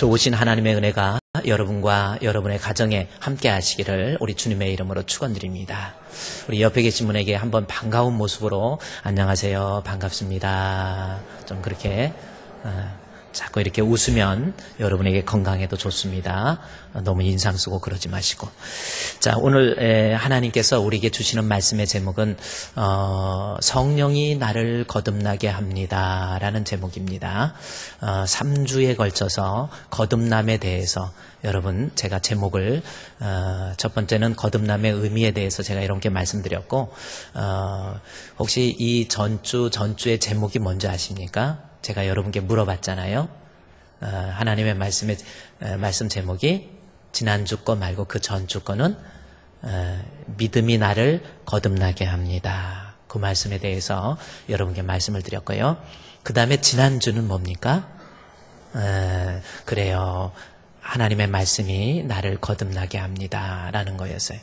좋으신 하나님의 은혜가 여러분과 여러분의 가정에 함께 하시기를 우리 주님의 이름으로 축원드립니다. 우리 옆에 계신 분에게 한번 반가운 모습으로 안녕하세요, 반갑습니다. 좀 그렇게 자꾸 이렇게 웃으면 여러분에게 건강에도 좋습니다. 너무 인상 쓰고 그러지 마시고. 자, 오늘 하나님께서 우리에게 주시는 말씀의 제목은 성령이 나를 거듭나게 합니다 라는 제목입니다. 3주에 걸쳐서 거듭남에 대해서 여러분 제가 제목을 첫 번째는 거듭남의 의미에 대해서 제가 이렇게 말씀드렸고, 혹시 이 전주의 제목이 뭔지 아십니까? 제가 여러분께 물어봤잖아요. 하나님의 말씀 제목이 지난주 거 말고 그 전주 거는 믿음이 나를 거듭나게 합니다. 그 말씀에 대해서 여러분께 말씀을 드렸고요. 그 다음에 지난주는 뭡니까? 그래요. 하나님의 말씀이 나를 거듭나게 합니다 라는 거였어요.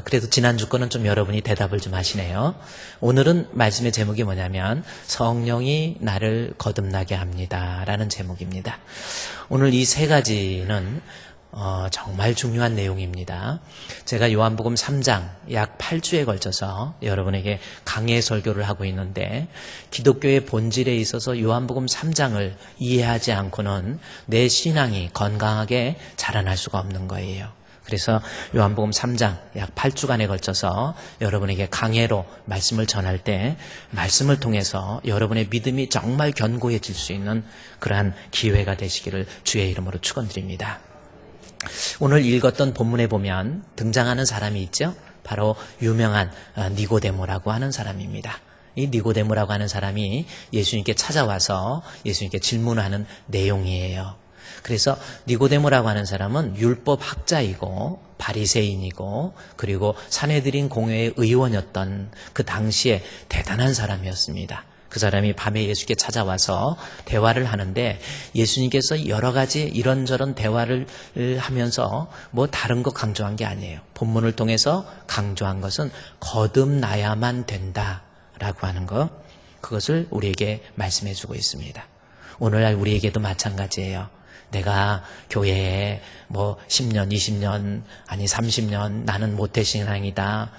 그래도 지난주 거는 좀 여러분이 대답을 좀 하시네요. 오늘은 말씀의 제목이 뭐냐면 성령이 나를 거듭나게 합니다 라는 제목입니다. 오늘 이 세 가지는 정말 중요한 내용입니다. 제가 요한복음 3장 약 8주에 걸쳐서 여러분에게 강해 설교를 하고 있는데, 기독교의 본질에 있어서 요한복음 3장을 이해하지 않고는 내 신앙이 건강하게 자라날 수가 없는 거예요. 그래서 요한복음 3장 약 8주간에 걸쳐서 여러분에게 강해로 말씀을 전할 때 말씀을 통해서 여러분의 믿음이 정말 견고해질 수 있는 그러한 기회가 되시기를 주의 이름으로 축원드립니다. 오늘 읽었던 본문에 보면 등장하는 사람이 있죠. 바로 유명한 니고데모라고 하는 사람입니다. 이 니고데모라고 하는 사람이 예수님께 찾아와서 예수님께 질문하는 내용이에요. 그래서 니고데모라고 하는 사람은 율법 학자이고 바리새인이고 그리고 산헤드린 공회의 의원이었던 그 당시에 대단한 사람이었습니다. 그 사람이 밤에 예수께 찾아와서 대화를 하는데, 예수님께서 여러 가지 이런저런 대화를 하면서 뭐 다른 거 강조한 게 아니에요. 본문을 통해서 강조한 것은 거듭나야만 된다라고 하는 것, 그것을 우리에게 말씀해 주고 있습니다. 오늘날 우리에게도 마찬가지예요. 내가 교회에 뭐 10년, 20년, 아니 30년 나는 모태신앙이다.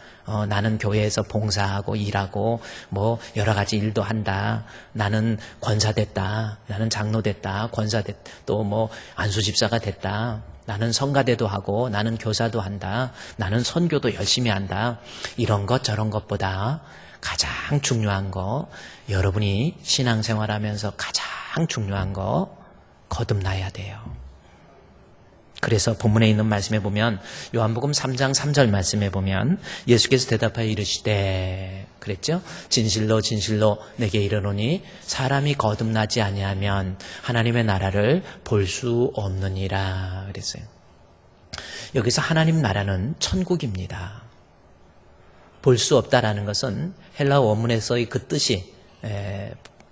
나는 교회에서 봉사하고 일하고 뭐 여러 가지 일도 한다. 나는 권사 됐다. 나는 장로 됐다. 권사 됐다. 또 뭐 안수집사가 됐다. 나는 성가대도 하고 나는 교사도 한다. 나는 선교도 열심히 한다. 이런 것 저런 것보다 가장 중요한 거, 여러분이 신앙생활하면서 가장 중요한 거, 거듭나야 돼요. 그래서 본문에 있는 말씀에 보면 요한복음 3장 3절 말씀에 보면 예수께서 대답하여 이르시되, 그랬죠? 진실로 진실로 내게 이르노니 사람이 거듭나지 아니하면 하나님의 나라를 볼 수 없느니라 그랬어요. 여기서 하나님 나라는 천국입니다. 볼 수 없다라는 것은 헬라어 원문에서의 그 뜻이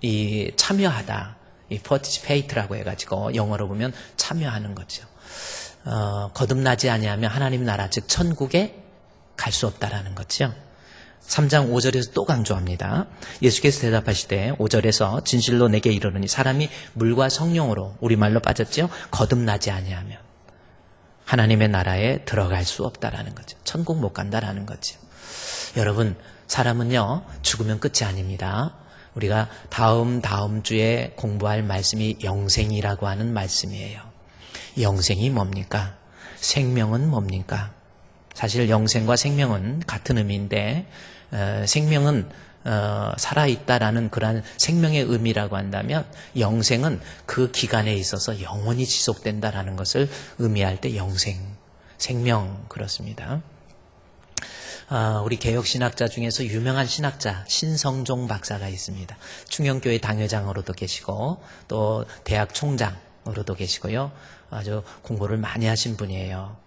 이 참여하다, 이 participate라고 해가지고 영어로 보면 참여하는 거죠. 거듭나지 아니하면 하나님 나라 즉 천국에 갈 수 없다라는 거죠. 3장 5절에서 또 강조합니다. 예수께서 대답하시되 5절에서 진실로 내게 이르노니 사람이 물과 성령으로, 우리말로 빠졌죠, 거듭나지 아니하면 하나님의 나라에 들어갈 수 없다라는 거죠. 천국 못 간다라는 거죠. 여러분, 사람은요 죽으면 끝이 아닙니다. 우리가 다음 주에 공부할 말씀이 영생이라고 하는 말씀이에요. 영생이 뭡니까? 생명은 뭡니까? 사실 영생과 생명은 같은 의미인데, 생명은 살아있다라는 그러한 생명의 의미라고 한다면, 영생은 그 기간에 있어서 영원히 지속된다라는 것을 의미할 때 영생, 생명, 그렇습니다. 우리 개혁신학자 중에서 유명한 신학자 신성종 박사가 있습니다. 충영교회 당회장으로도 계시고 또 대학 총장으로도 계시고요. 아주 공부를 많이 하신 분이에요.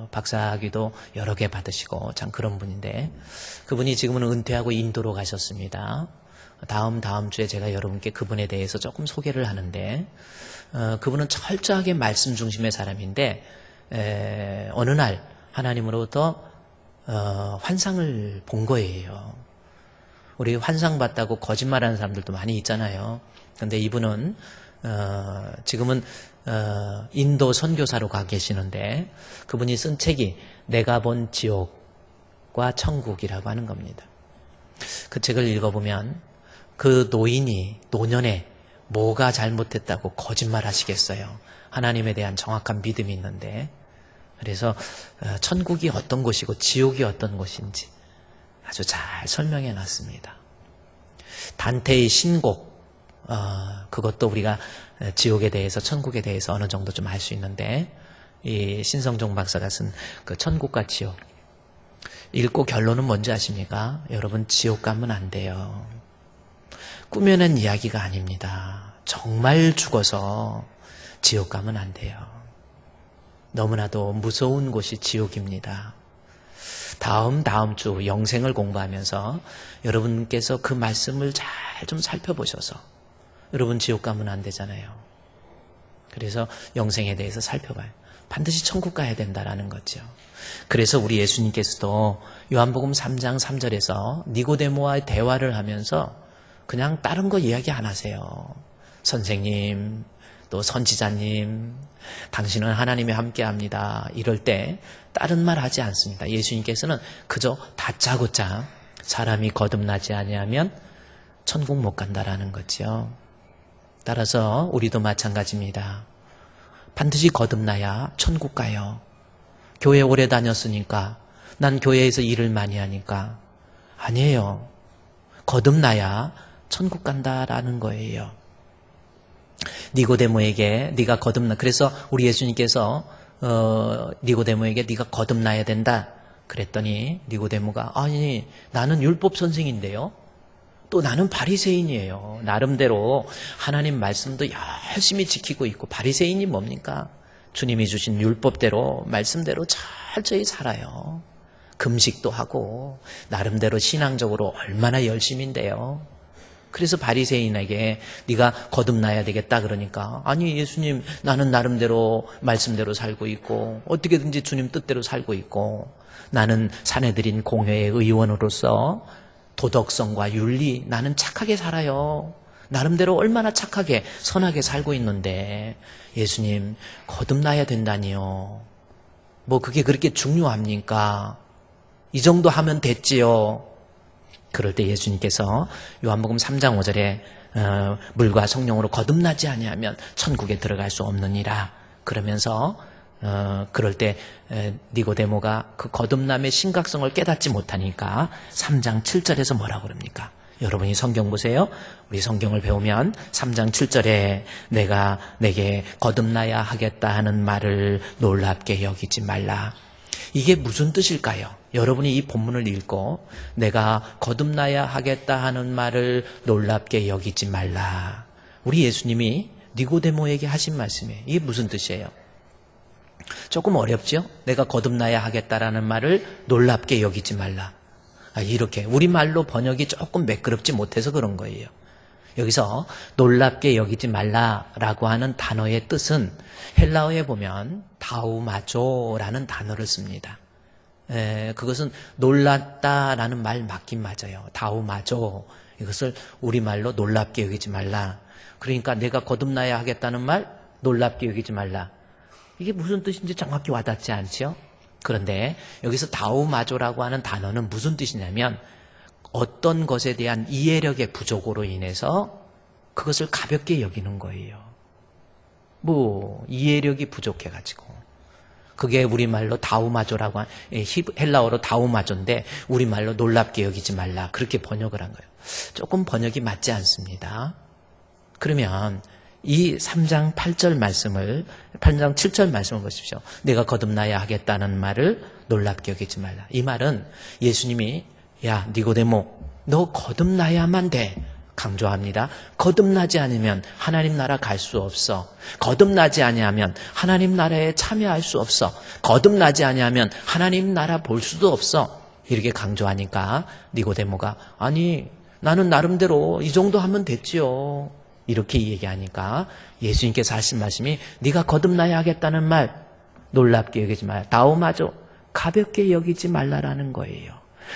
박사학위도 여러 개 받으시고 참 그런 분인데, 그분이 지금은 은퇴하고 인도로 가셨습니다. 다음 주에 제가 여러분께 그분에 대해서 조금 소개를 하는데, 그분은 철저하게 말씀 중심의 사람인데, 어느 날 하나님으로부터 환상을 본 거예요. 우리 환상 봤다고 거짓말하는 사람들도 많이 있잖아요. 그런데 이분은 지금은 인도 선교사로 가 계시는데 그분이 쓴 책이 내가 본 지옥과 천국이라고 하는 겁니다. 그 책을 읽어보면 그 노년에 뭐가 잘못했다고 거짓말 하시겠어요. 하나님에 대한 정확한 믿음이 있는데, 그래서 천국이 어떤 곳이고 지옥이 어떤 곳인지 아주 잘 설명해 놨습니다. 단테의 신곡, 그것도 우리가 지옥에 대해서 천국에 대해서 어느 정도 좀 알 수 있는데, 이 신성종 박사가 쓴 그 천국과 지옥 읽고 결론은 뭔지 아십니까? 여러분, 지옥 가면 안 돼요. 꾸며낸 이야기가 아닙니다. 정말 죽어서 지옥 가면 안 돼요. 너무나도 무서운 곳이 지옥입니다. 다음 주 영생을 공부하면서 여러분께서 그 말씀을 잘 좀 살펴보셔서, 여러분 지옥 가면 안 되잖아요. 그래서 영생에 대해서 살펴봐요. 반드시 천국 가야 된다라는 거죠. 그래서 우리 예수님께서도 요한복음 3장 3절에서 니고데모와의 대화를 하면서 그냥 다른 거 이야기 안 하세요. 선생님, 또 선지자님, 당신은 하나님이 함께합니다. 이럴 때 다른 말 하지 않습니다. 예수님께서는 그저 다짜고짜 사람이 거듭나지 아니하면 천국 못 간다라는 거죠. 따라서 우리도 마찬가지입니다. 반드시 거듭나야 천국 가요. 교회 오래 다녔으니까, 난 교회에서 일을 많이 하니까. 아니에요. 거듭나야 천국 간다라는 거예요. 니고데모에게 네가 그래서 우리 예수님께서 니고데모에게 네가 거듭나야 된다 그랬더니 니고데모가 아니 나는 율법 선생인데요. 또 나는 바리새인이에요. 나름대로 하나님 말씀도 열심히 지키고 있고, 바리새인이 뭡니까? 주님이 주신 율법대로 말씀대로 철저히 살아요. 금식도 하고 나름대로 신앙적으로 얼마나 열심인데요. 그래서 바리새인에게 네가 거듭나야 되겠다 그러니까 아니 예수님 나는 나름대로 말씀대로 살고 있고 어떻게든지 주님 뜻대로 살고 있고 나는 사내들인 공회의 의원으로서 도덕성과 윤리 나는 착하게 살아요. 나름대로 얼마나 착하게 선하게 살고 있는데 예수님 거듭나야 된다니요. 뭐 그게 그렇게 중요합니까? 이 정도 하면 됐지요. 그럴 때 예수님께서 요한복음 3장 5절에 물과 성령으로 거듭나지 아니하면 천국에 들어갈 수 없느니라 그러면서 그럴 때 니고데모가 그 거듭남의 심각성을 깨닫지 못하니까 3장 7절에서 뭐라고 그럽니까? 여러분이 성경 보세요. 우리 성경을 배우면 3장 7절에 내가 내게 거듭나야 하겠다 하는 말을 놀랍게 여기지 말라. 이게 무슨 뜻일까요? 여러분이 이 본문을 읽고 내가 거듭나야 하겠다 하는 말을 놀랍게 여기지 말라. 우리 예수님이 니고데모에게 하신 말씀이에요. 이게 무슨 뜻이에요? 조금 어렵죠? 내가 거듭나야 하겠다라는 말을 놀랍게 여기지 말라. 이렇게 우리말로 번역이 조금 매끄럽지 못해서 그런 거예요. 여기서 놀랍게 여기지 말라라고 하는 단어의 뜻은 헬라어에 보면 다우마조라는 단어를 씁니다. 그것은 놀랐다라는 말 맞긴 맞아요. 다우마조. 이것을 우리말로 놀랍게 여기지 말라. 그러니까 내가 거듭나야 하겠다는 말 놀랍게 여기지 말라. 이게 무슨 뜻인지 정확히 와닿지 않죠? 그런데 여기서 다우마조라고 하는 단어는 무슨 뜻이냐면 어떤 것에 대한 이해력의 부족으로 인해서 그것을 가볍게 여기는 거예요. 뭐 이해력이 부족해가지고 그게 우리말로 다우마조라고 하는 헬라어로 다우마조인데 우리말로 놀랍게 여기지 말라 그렇게 번역을 한 거예요. 조금 번역이 맞지 않습니다. 그러면 이 3장 8절 말씀을 8장 7절 말씀을 보십시오. 내가 거듭나야 하겠다는 말을 놀랍게 여기지 말라. 이 말은 예수님이 야 니고데모 너 거듭나야만 돼. 강조합니다. 거듭나지 않으면 하나님 나라 갈 수 없어. 거듭나지 아니하면 하나님 나라에 참여할 수 없어. 거듭나지 아니하면 하나님 나라 볼 수도 없어. 이렇게 강조하니까 니고데모가 아니 나는 나름대로 이 정도 하면 됐지요. 이렇게 얘기하니까 예수님께서 하신 말씀이 네가 거듭나야 하겠다는 말 놀랍게 여기지 말라. 다우마조 가볍게 여기지 말라라는 거예요.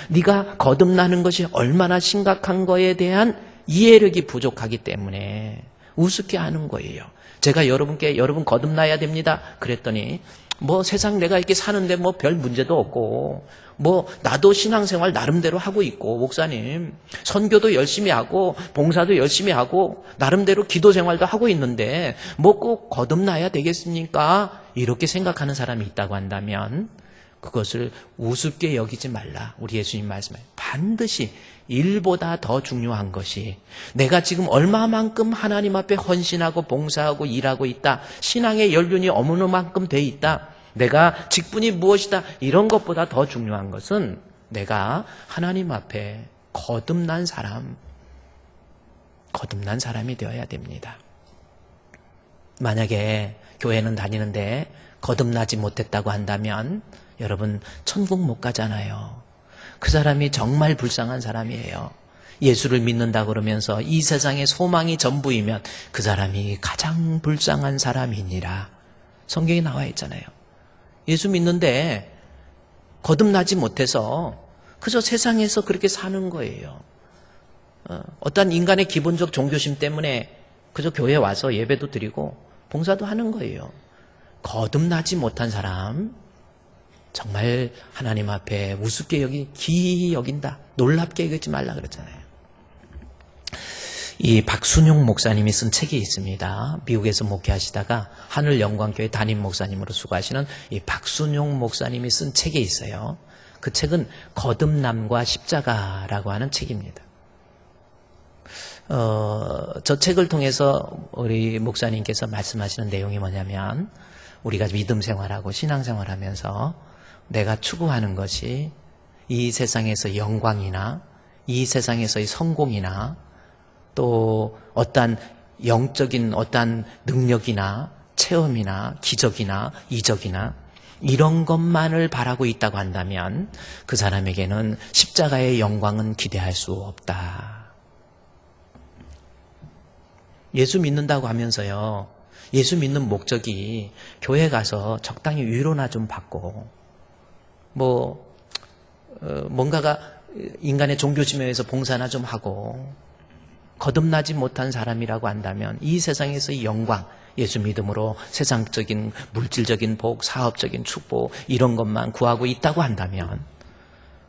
네가 거듭나는 것이 얼마나 심각한 거에 대한 이해력이 부족하기 때문에 우습게 하는 거예요. 제가 여러분께 여러분 거듭나야 됩니다 그랬더니 뭐 세상 내가 이렇게 사는데 뭐 별 문제도 없고 뭐 나도 신앙생활 나름대로 하고 있고 목사님 선교도 열심히 하고 봉사도 열심히 하고 나름대로 기도생활도 하고 있는데 뭐 꼭 거듭나야 되겠습니까? 이렇게 생각하는 사람이 있다고 한다면 그것을 우습게 여기지 말라. 우리 예수님 말씀에 반드시 일보다 더 중요한 것이 내가 지금 얼마만큼 하나님 앞에 헌신하고 봉사하고 일하고 있다. 신앙의 연륜이 어느 만큼 돼 있다. 내가 직분이 무엇이다. 이런 것보다 더 중요한 것은 내가 하나님 앞에 거듭난 사람이 되어야 됩니다. 만약에 교회는 다니는데 거듭나지 못했다고 한다면 여러분 천국 못 가잖아요. 그 사람이 정말 불쌍한 사람이에요. 예수를 믿는다 그러면서 이 세상의 소망이 전부이면 그 사람이 가장 불쌍한 사람이니라. 성경에 나와 있잖아요. 예수 믿는데 거듭나지 못해서 그저 세상에서 그렇게 사는 거예요. 어떤 인간의 기본적 종교심 때문에 그저 교회에 와서 예배도 드리고 봉사도 하는 거예요. 거듭나지 못한 사람 정말 하나님 앞에 우습게 기이 여긴다. 놀랍게 여기지 말라 그랬잖아요. 이 박순용 목사님이 쓴 책이 있습니다. 미국에서 목회하시다가 하늘영광교회 담임 목사님으로 수고하시는 이 박순용 목사님이 쓴 책이 있어요. 그 책은 거듭남과 십자가라고 하는 책입니다. 저 책을 통해서 우리 목사님께서 말씀하시는 내용이 뭐냐면 우리가 믿음 생활하고 신앙 생활하면서 내가 추구하는 것이 이 세상에서 영광이나 이 세상에서의 성공이나 또 어떤 영적인 어떤 능력이나 체험이나 기적이나 이적이나 이런 것만을 바라고 있다고 한다면 그 사람에게는 십자가의 영광은 기대할 수 없다. 예수 믿는다고 하면서요. 예수 믿는 목적이 교회 가서 적당히 위로나 좀 받고 뭔가가 인간의 종교심에서 봉사나 좀 하고 거듭나지 못한 사람이라고 한다면 이 세상에서의 영광, 예수 믿음으로 세상적인 물질적인 복, 사업적인 축복 이런 것만 구하고 있다고 한다면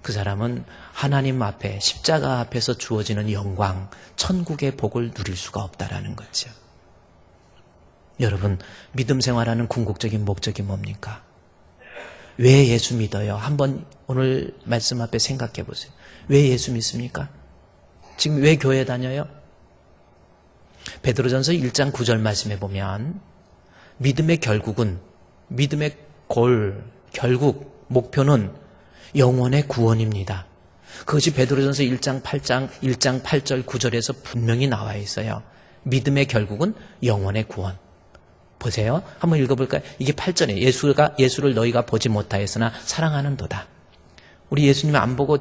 그 사람은 하나님 앞에 십자가 앞에서 주어지는 영광, 천국의 복을 누릴 수가 없다라는 거죠. 여러분 믿음 생활하는 궁극적인 목적이 뭡니까? 왜 예수 믿어요? 한번 오늘 말씀 앞에 생각해 보세요. 왜 예수 믿습니까? 지금 왜 교회 다녀요? 베드로전서 1장 9절 말씀에 보면 믿음의 결국은 믿음의 결국 목표는 영혼의 구원입니다. 그것이 베드로전서 1장 8절 9절에서 분명히 나와 있어요. 믿음의 결국은 영혼의 구원. 보세요. 한번 읽어볼까요? 이게 8절이에요. 예수를 너희가 보지 못하였으나 사랑하는도다. 우리 예수님 안 보고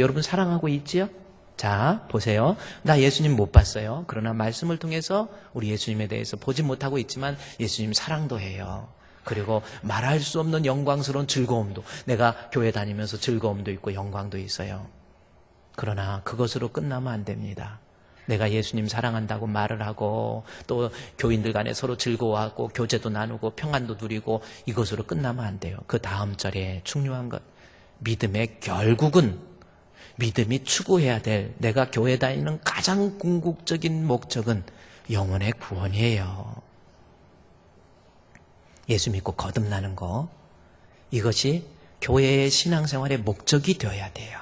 여러분 사랑하고 있지요? 자, 보세요. 나 예수님 못 봤어요. 그러나 말씀을 통해서 우리 예수님에 대해서 보지 못하고 있지만 예수님 사랑도 해요. 그리고 말할 수 없는 영광스러운 즐거움도, 내가 교회 다니면서 즐거움도 있고 영광도 있어요. 그러나 그것으로 끝나면 안 됩니다. 내가 예수님 사랑한다고 말을 하고 또 교인들 간에 서로 즐거워하고 교제도 나누고 평안도 누리고 이것으로 끝나면 안 돼요. 그 다음 절에 중요한 것, 믿음의 결국은 믿음이 추구해야 될, 내가 교회 다니는 가장 궁극적인 목적은 영혼의 구원이에요. 예수 믿고 거듭나는 거, 이것이 교회의 신앙생활의 목적이 되어야 돼요.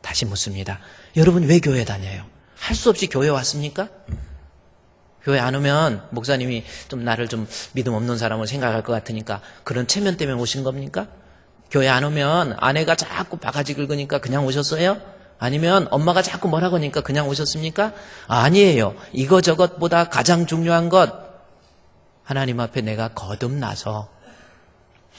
다시 묻습니다. 여러분 왜 교회 다녀요? 할 수 없이 교회 왔습니까? 교회 안 오면 목사님이 좀 나를 좀 믿음 없는 사람으로 생각할 것 같으니까 그런 체면 때문에 오신 겁니까? 교회 안 오면 아내가 자꾸 바가지 긁으니까 그냥 오셨어요? 아니면 엄마가 자꾸 뭐라고 하니까 그냥 오셨습니까? 아니에요. 이것저것보다 가장 중요한 것, 하나님 앞에 내가 거듭나서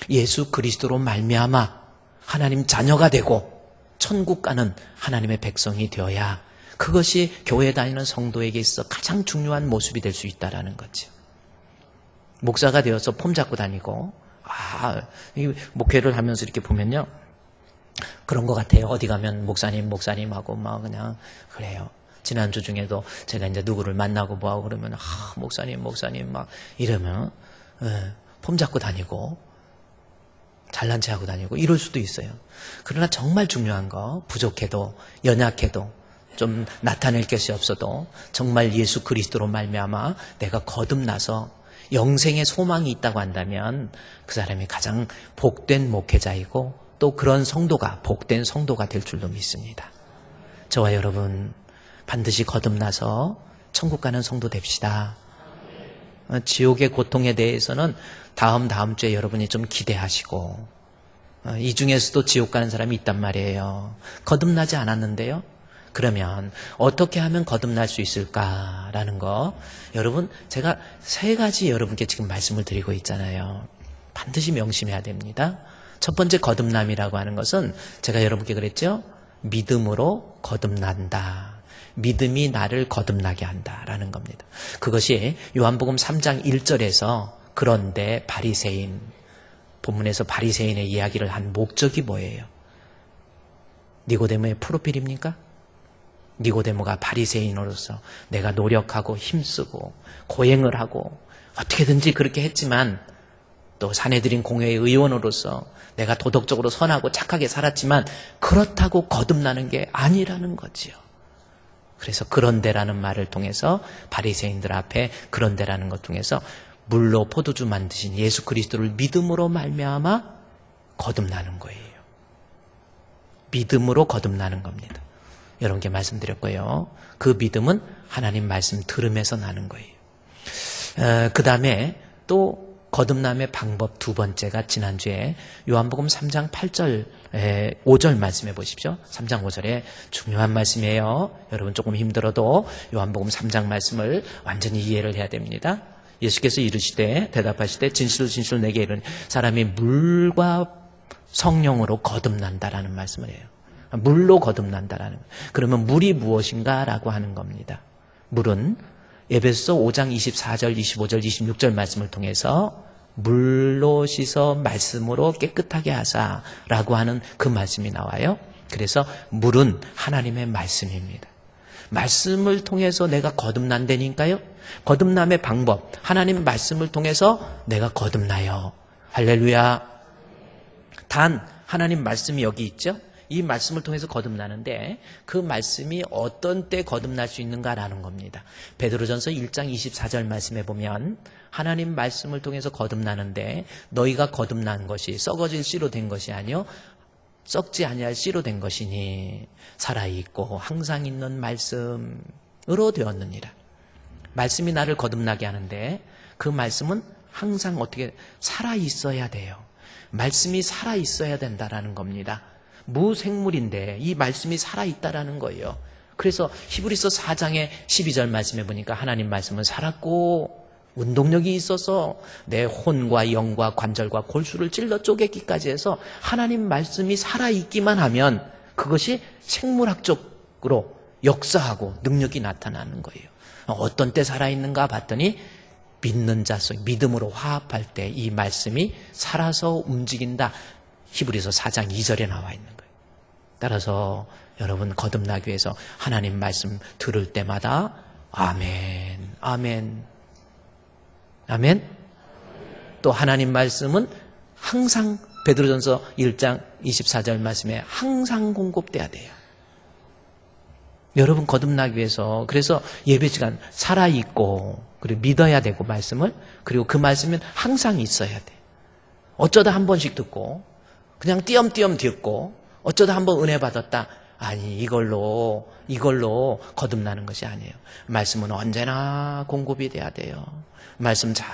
예수 그리스도로 말미암아 하나님 자녀가 되고 천국 가는 하나님의 백성이 되어야, 그것이 교회 다니는 성도에게 있어 가장 중요한 모습이 될 수 있다는 거죠. 목사가 되어서 폼 잡고 다니고, 목회를 하면서 이렇게 보면요, 그런 것 같아요. 어디 가면 목사님하고 막 그냥 그래요. 지난주 중에도 제가 이제 누구를 만나고 뭐하고 그러면, 목사님, 막 이러면, 폼 잡고 다니고, 잘난 체 하고 다니고, 이럴 수도 있어요. 그러나 정말 중요한 거, 부족해도, 연약해도, 좀 나타낼 것이 없어도, 정말 예수 그리스도로 말미암아 내가 거듭나서 영생의 소망이 있다고 한다면, 그 사람이 가장 복된 목회자이고, 또 그런 성도가, 복된 성도가 될 줄로 믿습니다. 저와 여러분, 반드시 거듭나서 천국 가는 성도 됩시다. 지옥의 고통에 대해서는 다음 주에 여러분이 좀 기대하시고, 이 중에서도 지옥 가는 사람이 있단 말이에요. 거듭나지 않았는데요. 그러면 어떻게 하면 거듭날 수 있을까라는 거, 여러분, 제가 3가지 여러분께 지금 말씀을 드리고 있잖아요. 반드시 명심해야 됩니다. 첫 번째 거듭남이라고 하는 것은 제가 여러분께 그랬죠? 믿음으로 거듭난다. 믿음이 나를 거듭나게 한다라는 겁니다. 그것이 요한복음 3장 1절에서 그런데 바리새인, 본문에서 바리새인의 이야기를 한 목적이 뭐예요? 니고데모의 프로필입니까? 니고데모가 바리새인으로서 내가 노력하고 힘쓰고 고행을 하고 어떻게든지 그렇게 했지만, 또 사내들인 공회의 의원으로서 내가 도덕적으로 선하고 착하게 살았지만 그렇다고 거듭나는 게 아니라는 거지요. 그래서 그런데라는 말을 통해서, 바리새인들 앞에 그런데라는 것 통해서 물로 포도주 만드신 예수 그리스도를 믿음으로 말미암아 거듭나는 거예요. 믿음으로 거듭나는 겁니다. 여러분께 말씀드렸고요. 그 믿음은 하나님 말씀 들음에서 나는 거예요. 그 다음에 또 거듭남의 방법 2번째가 지난주에 요한복음 3장 8절, 5절 말씀해 보십시오. 3장 5절에 중요한 말씀이에요. 여러분 조금 힘들어도 요한복음 3장 말씀을 완전히 이해를 해야 됩니다. 예수께서 이르시되, 대답하시되, 진실로 내게 이르니 사람이 물과 성령으로 거듭난다라는 말씀을 해요. 물로 거듭난다라는 거예요. 그러면 물이 무엇인가라고 하는 겁니다. 물은 에베소서 5장 24절, 25절, 26절 말씀을 통해서 물로 씻어 말씀으로 깨끗하게 하사라고 하는 그 말씀이 나와요. 그래서 물은 하나님의 말씀입니다. 말씀을 통해서 내가 거듭난다니까요. 거듭남의 방법, 하나님 말씀을 통해서 내가 거듭나요. 할렐루야. 단 하나님 말씀이 여기 있죠. 이 말씀을 통해서 거듭나는데 그 말씀이 어떤 때 거듭날 수 있는가라는 겁니다. 베드로전서 1장 24절 말씀에 보면 하나님 말씀을 통해서 거듭나는데, 너희가 거듭난 것이 썩어질 씨로 된 것이 아니요 썩지 아니할 씨로 된 것이니 살아있고 항상 있는 말씀으로 되었느니라. 말씀이 나를 거듭나게 하는데 그 말씀은 항상 어떻게 살아있어야 돼요. 말씀이 살아있어야 된다라는 겁니다. 무생물인데 이 말씀이 살아있다라는 거예요. 그래서 히브리서 4장의 12절 말씀에 보니까 하나님 말씀은 살았고 운동력이 있어서 내 혼과 영과 관절과 골수를 찔러 쪼개기까지 해서 하나님 말씀이 살아있기만 하면 그것이 생물학적으로 역사하고 능력이 나타나는 거예요. 어떤 때 살아있는가 봤더니 믿는 자 속 믿음으로 화합할 때 이 말씀이 살아서 움직인다. 히브리서 4장 2절에 나와 있는 거예요. 따라서 여러분 거듭나기 위해서 하나님 말씀 들을 때마다 아멘, 아멘, 아멘. 또 하나님 말씀은 항상 베드로전서 1장 24절 말씀에 항상 공급돼야 돼요. 여러분 거듭나기 위해서, 그래서 예배 시간 살아있고 그리고 믿어야 되고 말씀을, 그리고 그 말씀은 항상 있어야 돼. 어쩌다 한 번씩 듣고 그냥 띄엄띄엄 듣고 어쩌다 한 번 은혜 받았다, 아니 이걸로 거듭나는 것이 아니에요. 말씀은 언제나 공급이 돼야 돼요. 말씀 잘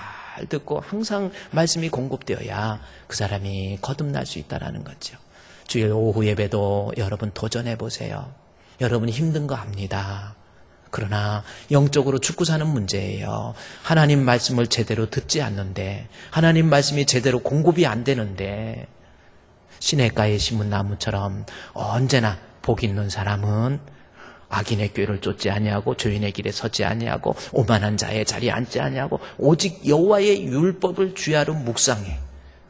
듣고 항상 말씀이 공급되어야 그 사람이 거듭날 수 있다는 거죠. 주일 오후 예배도 여러분 도전해 보세요. 여러분 힘든 거 압니다. 그러나 영적으로 죽고 사는 문제예요. 하나님 말씀을 제대로 듣지 않는데, 하나님 말씀이 제대로 공급이 안 되는데, 시냇가에 심은 나무처럼 언제나 복 있는 사람은 악인의 꾀를 쫓지 아니하고 죄인의 길에 서지 아니하고 오만한 자의 자리에 앉지 아니하고 오직 여호와의 율법을 주야로 묵상해.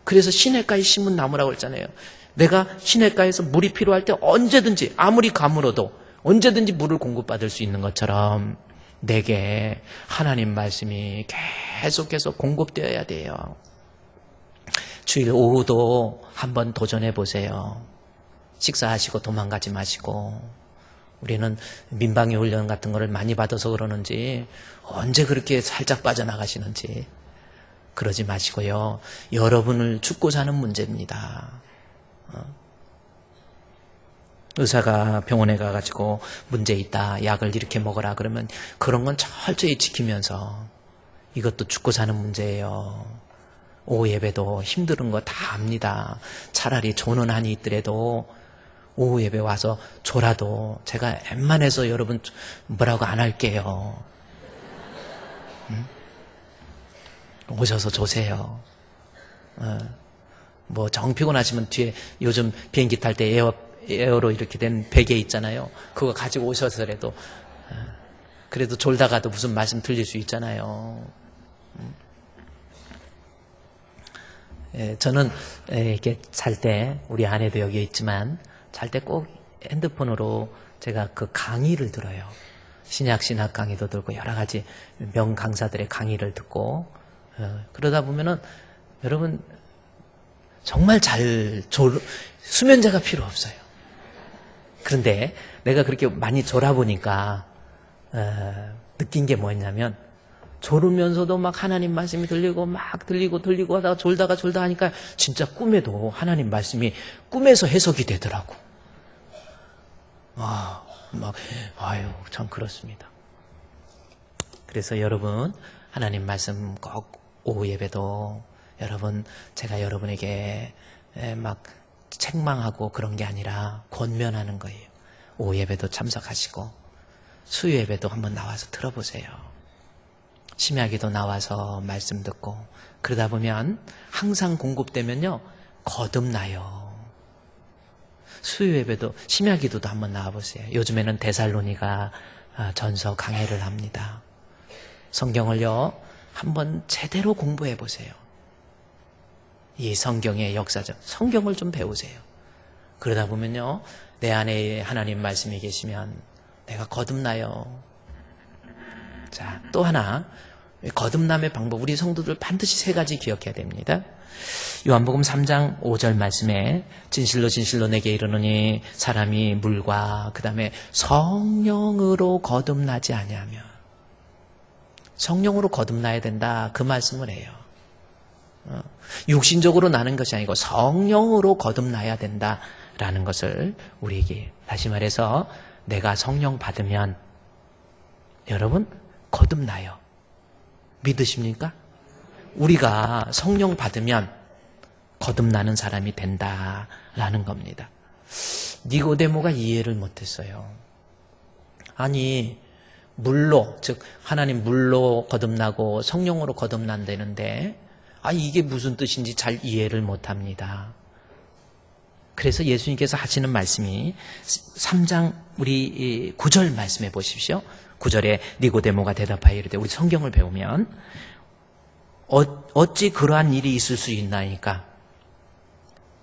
그래서 시냇가에 심은 나무라고 했잖아요. 내가 시냇가에서 물이 필요할 때 언제든지 아무리 가물어도 언제든지 물을 공급받을 수 있는 것처럼 내게 하나님 말씀이 계속해서 공급되어야 돼요. 주일 오후도 한번 도전해 보세요. 식사하시고 도망가지 마시고. 우리는 민방위 훈련 같은 거를 많이 받아서 그러는지 언제 그렇게 살짝 빠져나가시는지 그러지 마시고요. 여러분을 죽고 사는 문제입니다. 의사가 병원에 가가지고 문제 있다, 약을 이렇게 먹어라 그러면 그런 건 철저히 지키면서 이것도 죽고 사는 문제예요. 오후 예배도 힘든 거 다 압니다. 차라리 조는 한이 있더라도 오후 예배 와서 조라도 제가 웬만해서 여러분 뭐라고 안 할게요. 응? 오셔서 조세요. 뭐 정 피곤하시면 뒤에 요즘 비행기 탈 때 에어로 이렇게 된 베개 있잖아요. 그거 가지고 오셔서라도 그래도 졸다가도 무슨 말씀 들릴 수 있잖아요. 저는 이렇게 잘 때 우리 아내도 여기 있지만 잘 때 꼭 핸드폰으로 제가 그 강의를 들어요. 신약 강의도 듣고 여러 가지 명 강사들의 강의를 듣고 그러다 보면은 여러분 정말 수면제가 필요 없어요. 그런데 내가 그렇게 많이 졸아보니까 느낀 게 뭐였냐면 졸으면서도 막 하나님 말씀이 들리고 막 들리고 하다가 졸다 하니까 진짜 꿈에도 하나님 말씀이 꿈에서 해석이 되더라고. 참 그렇습니다. 그래서 여러분 하나님 말씀 꼭 오후 예배도 여러분 제가 여러분에게 막 책망하고 그런 게 아니라 권면하는 거예요. 오후 예배도 참석하시고 수요 예배도 한번 나와서 들어보세요. 심야기도 나와서 말씀 듣고 그러다 보면 항상 공급되면요 거듭나요. 수요 예배도 심야기도도 한번 나와보세요. 요즘에는 데살로니가 전서 강해를 합니다. 성경을요 한번 제대로 공부해 보세요. 이 성경의 역사적 성경을 좀 배우세요. 그러다 보면요 내 안에 하나님 말씀이 계시면 내가 거듭나요. 자, 또 하나 거듭남의 방법 우리 성도들 반드시 세 가지 기억해야 됩니다. 요한복음 3장 5절 말씀에 진실로 내게 이르노니 사람이 물과 그 다음에 성령으로 거듭나지 아니하면 성령으로 거듭나야 된다 그 말씀을 해요. 육신적으로 나는 것이 아니고 성령으로 거듭나야 된다라는 것을 우리에게 다시 말해서 내가 성령 받으면 여러분 거듭나요. 믿으십니까? 우리가 성령 받으면 거듭나는 사람이 된다라는 겁니다. 니고데모가 이해를 못했어요. 아니 물로 즉 하나님 물로 거듭나고 성령으로 거듭난다는데 이게 무슨 뜻인지 잘 이해를 못합니다. 그래서 예수님께서 하시는 말씀이 3장 우리 9절 말씀해 보십시오. 9절에 니고데모가 대답하여 이르되 우리 성경을 배우면 어찌 그러한 일이 있을 수 있나이까?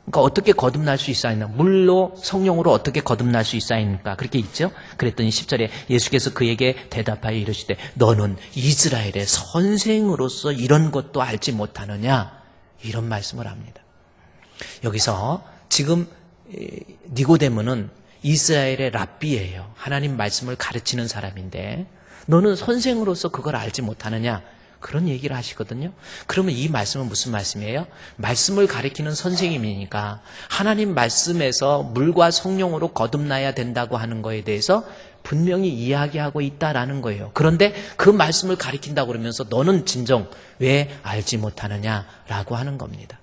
그러니까 어떻게 거듭날 수 있사이나? 물로 성령으로 어떻게 거듭날 수 있사이니까? 그렇게 있죠? 그랬더니 10절에 예수께서 그에게 대답하여 이르시되 너는 이스라엘의 선생으로서 이런 것도 알지 못하느냐? 이런 말씀을 합니다. 여기서 지금 니고데모는 이스라엘의 랍비예요. 하나님 말씀을 가르치는 사람인데 너는 선생으로서 그걸 알지 못하느냐? 그런 얘기를 하시거든요. 그러면 이 말씀은 무슨 말씀이에요? 말씀을 가르치는 선생님이니까 하나님 말씀에서 물과 성령으로 거듭나야 된다고 하는 거에 대해서 분명히 이야기하고 있다라는 거예요. 그런데 그 말씀을 가르친다고 그러면서 너는 진정 왜 알지 못하느냐라고 하는 겁니다.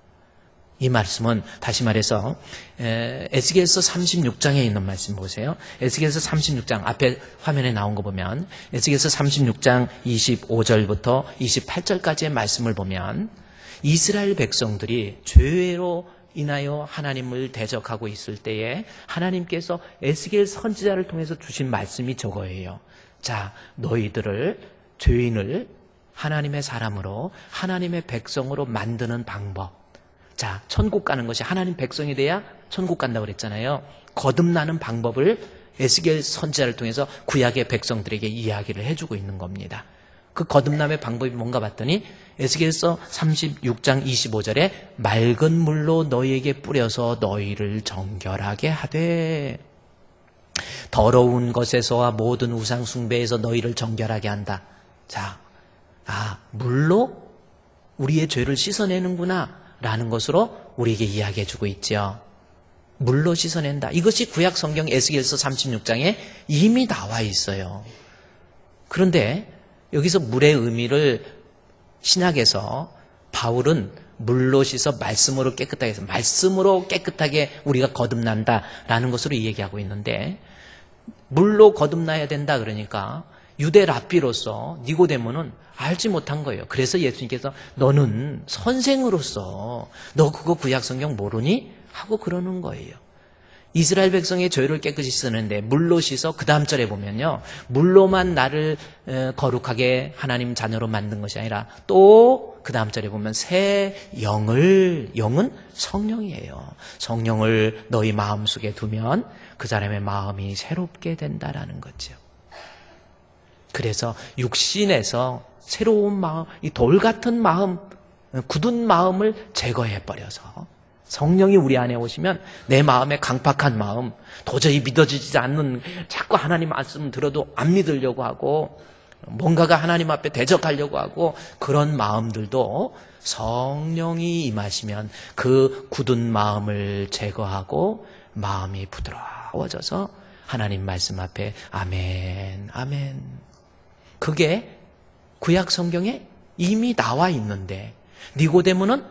이 말씀은 다시 말해서 에스겔서 36장에 있는 말씀 보세요. 에스겔서 36장 앞에 화면에 나온 거 보면 에스겔서 36장 25절부터 28절까지의 말씀을 보면 이스라엘 백성들이 죄로 인하여 하나님을 대적하고 있을 때에 하나님께서 에스겔 선지자를 통해서 주신 말씀이 저거예요. 자, 너희들을 죄인을 하나님의 사람으로 하나님의 백성으로 만드는 방법. 자, 천국 가는 것이 하나님 백성이 돼야 천국 간다고 그랬잖아요. 거듭나는 방법을 에스겔 선지자를 통해서 구약의 백성들에게 이야기를 해주고 있는 겁니다. 그 거듭남의 방법이 뭔가 봤더니 에스겔서 36장 25절에 맑은 물로 너희에게 뿌려서 너희를 정결하게 하되 더러운 것에서와 모든 우상 숭배에서 너희를 정결하게 한다. 자, 물로 우리의 죄를 씻어내는구나 라는 것으로 우리에게 이야기해 주고 있죠. 물로 씻어낸다. 이것이 구약 성경 에스겔서 36장에 이미 나와 있어요. 그런데 여기서 물의 의미를 신약에서 바울은 물로 씻어 말씀으로 깨끗하게 해서 말씀으로 깨끗하게 우리가 거듭난다라는 것으로 얘기하고 있는데 물로 거듭나야 된다 그러니까 유대 랍비로서 니고데모는 알지 못한 거예요. 그래서 예수님께서 너는 선생으로서 너 그거 구약 성경 모르니? 하고 그러는 거예요. 이스라엘 백성의 죄를 깨끗이 씻는데 물로 씻어 그 다음 절에 보면요. 물로만 나를 거룩하게 하나님 자녀로 만든 것이 아니라 또 그 다음 절에 보면 새 영은 성령이에요. 성령을 너희 마음속에 두면 그 사람의 마음이 새롭게 된다라는 거죠. 그래서 육신에서 새로운 마음, 이 돌 같은 마음, 굳은 마음을 제거해버려서 성령이 우리 안에 오시면 내 마음의 강팍한 마음, 도저히 믿어지지 않는 자꾸 하나님 말씀 들어도 안 믿으려고 하고 뭔가가 하나님 앞에 대적하려고 하고 그런 마음들도 성령이 임하시면 그 굳은 마음을 제거하고 마음이 부드러워져서 하나님 말씀 앞에 아멘, 아멘. 그게 구약 성경에 이미 나와 있는데 니고데모는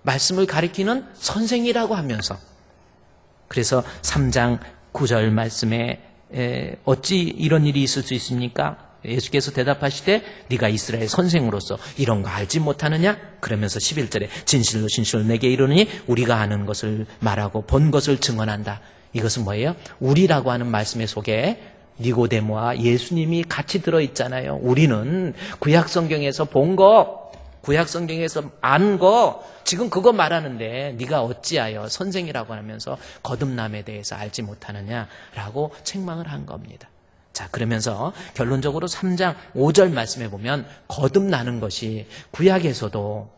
말씀을 가리키는 선생이라고 하면서 그래서 3장 9절 말씀에 어찌 이런 일이 있을 수 있습니까? 예수께서 대답하시되 네가 이스라엘 선생으로서 이런 거 알지 못하느냐? 그러면서 11절에 진실로 진실로 내게 이르노니 우리가 아는 것을 말하고 본 것을 증언한다. 이것은 뭐예요? 우리라고 하는 말씀의 속에 니고데모와 예수님이 같이 들어있잖아요. 우리는 구약 성경에서 본 거, 구약 성경에서 안 거, 지금 그거 말하는데 네가 어찌하여 선생이라고 하면서 거듭남에 대해서 알지 못하느냐라고 책망을 한 겁니다. 자, 그러면서 결론적으로 3장 5절 말씀에 보면 거듭나는 것이 구약에서도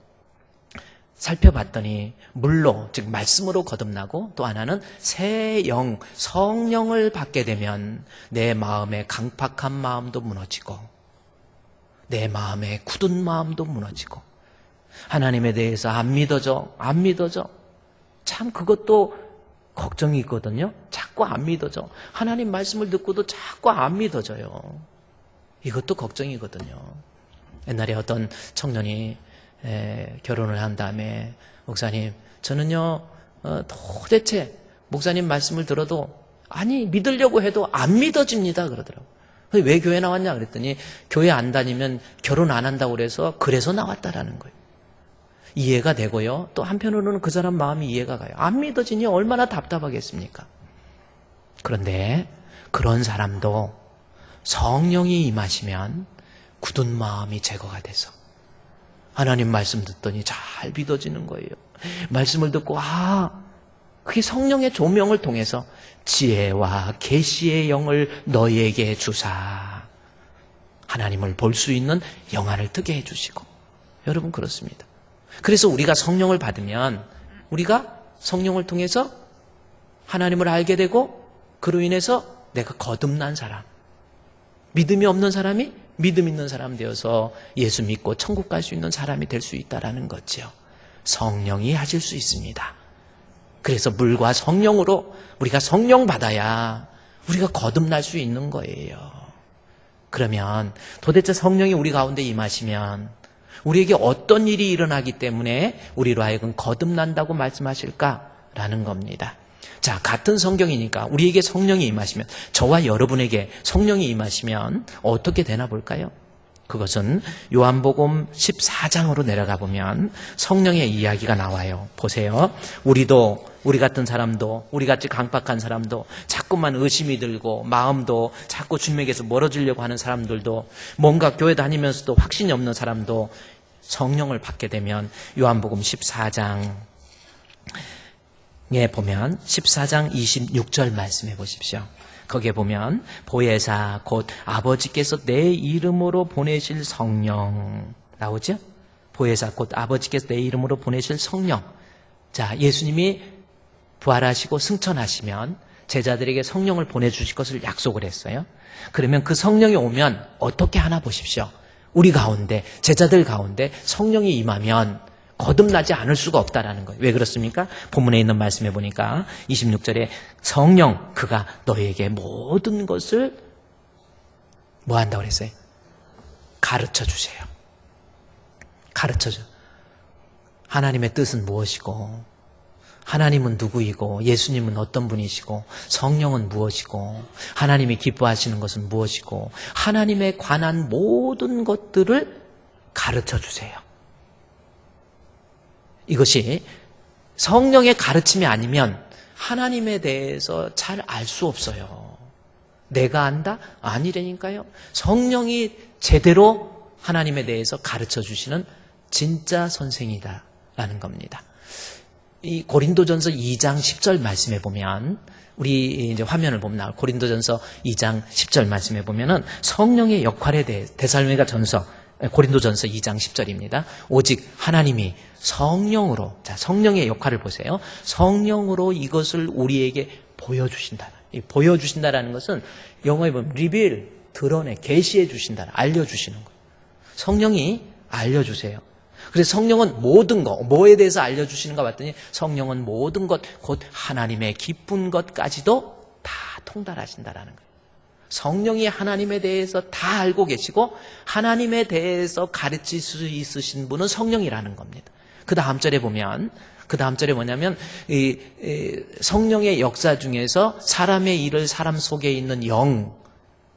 살펴봤더니 물로, 즉 말씀으로 거듭나고 또 하나는 새 영, 성령을 받게 되면 내 마음의 강팍한 마음도 무너지고 내 마음의 굳은 마음도 무너지고 하나님에 대해서 안 믿어져. 참 그것도 걱정이 있거든요. 자꾸 안 믿어져. 하나님 말씀을 듣고도 자꾸 안 믿어져요. 이것도 걱정이거든요. 옛날에 어떤 청년이 결혼을 한 다음에 목사님, 저는요 도대체 목사님 말씀을 들어도 아니 믿으려고 해도 안 믿어집니다 그러더라고요. 왜 교회 나왔냐 그랬더니 교회 안 다니면 결혼 안 한다고 그래서 나왔다라는 거예요. 이해가 되고요. 또 한편으로는 그 사람 마음이 이해가 가요. 안 믿어지니 얼마나 답답하겠습니까? 그런데 그런 사람도 성령이 임하시면 굳은 마음이 제거가 돼서 하나님 말씀 듣더니 잘 믿어지는 거예요. 말씀을 듣고 그게 성령의 조명을 통해서 지혜와 계시의 영을 너희에게 주사 하나님을 볼 수 있는 영안을 뜨게 해주시고 여러분 그렇습니다. 그래서 우리가 성령을 받으면 우리가 성령을 통해서 하나님을 알게 되고 그로 인해서 내가 거듭난 사람, 믿음이 없는 사람이 믿음 있는 사람 되어서 예수 믿고 천국 갈 수 있는 사람이 될 수 있다는 거죠. 성령이 하실 수 있습니다. 그래서 물과 성령으로 우리가 성령 받아야 우리가 거듭날 수 있는 거예요. 그러면 도대체 성령이 우리 가운데 임하시면 우리에게 어떤 일이 일어나기 때문에 우리로 하여금 거듭난다고 말씀하실까라는 겁니다. 자, 같은 성경이니까 우리에게 성령이 임하시면 저와 여러분에게 성령이 임하시면 어떻게 되나 볼까요? 그것은 요한복음 14장으로 내려가 보면 성령의 이야기가 나와요. 보세요. 우리 같은 사람도, 우리같이 강박한 사람도, 자꾸만 의심이 들고 마음도 자꾸 주님에게서 멀어지려고 하는 사람들도, 뭔가 교회 다니면서도 확신이 없는 사람도 성령을 받게 되면 요한복음 14장에 보면 14장 26절 말씀해 보십시오. 거기에 보면 보혜사 곧 아버지께서 내 이름으로 보내실 성령 나오죠? 보혜사 곧 아버지께서 내 이름으로 보내실 성령. 자, 예수님이 부활하시고 승천하시면 제자들에게 성령을 보내주실 것을 약속을 했어요. 그러면 그 성령이 오면 어떻게 하나 보십시오. 우리 가운데, 제자들 가운데 성령이 임하면 거듭나지 않을 수가 없다라는 거예요. 왜 그렇습니까? 본문에 있는 말씀에 보니까 26절에 성령, 그가 너에게 모든 것을 뭐 한다고 그랬어요? 가르쳐 주세요. 가르쳐줘. 하나님의 뜻은 무엇이고, 하나님은 누구이고, 예수님은 어떤 분이시고, 성령은 무엇이고, 하나님이 기뻐하시는 것은 무엇이고, 하나님에 관한 모든 것들을 가르쳐 주세요. 이것이 성령의 가르침이 아니면 하나님에 대해서 잘 알 수 없어요. 내가 안다? 아니라니까요. 성령이 제대로 하나님에 대해서 가르쳐 주시는 진짜 선생이다라는 겁니다. 이 고린도전서 2장 10절 말씀에 보면, 우리 이제 화면을 보면 나올 고린도전서 2장 10절 말씀에 보면은 성령의 역할에 대해 데살로니가전서 고린도전서 2장 10절입니다. 오직 하나님이 성령으로, 자, 성령의 역할을 보세요. 성령으로 이것을 우리에게 보여주신다. 이 보여주신다라는 것은 영어에 보면 reveal, 드러내, 계시해 주신다, 알려주시는 거예요. 성령이 알려주세요. 그래서 성령은 모든 것, 뭐에 대해서 알려주시는가 봤더니 성령은 모든 것, 곧 하나님의 기쁜 것까지도 다 통달하신다라는 거예요. 성령이 하나님에 대해서 다 알고 계시고 하나님에 대해서 가르칠 수 있으신 분은 성령이라는 겁니다. 그 다음 절에 보면, 그 다음 절에 뭐냐면 이 성령의 역사 중에서 사람의 일을 사람 속에 있는 영,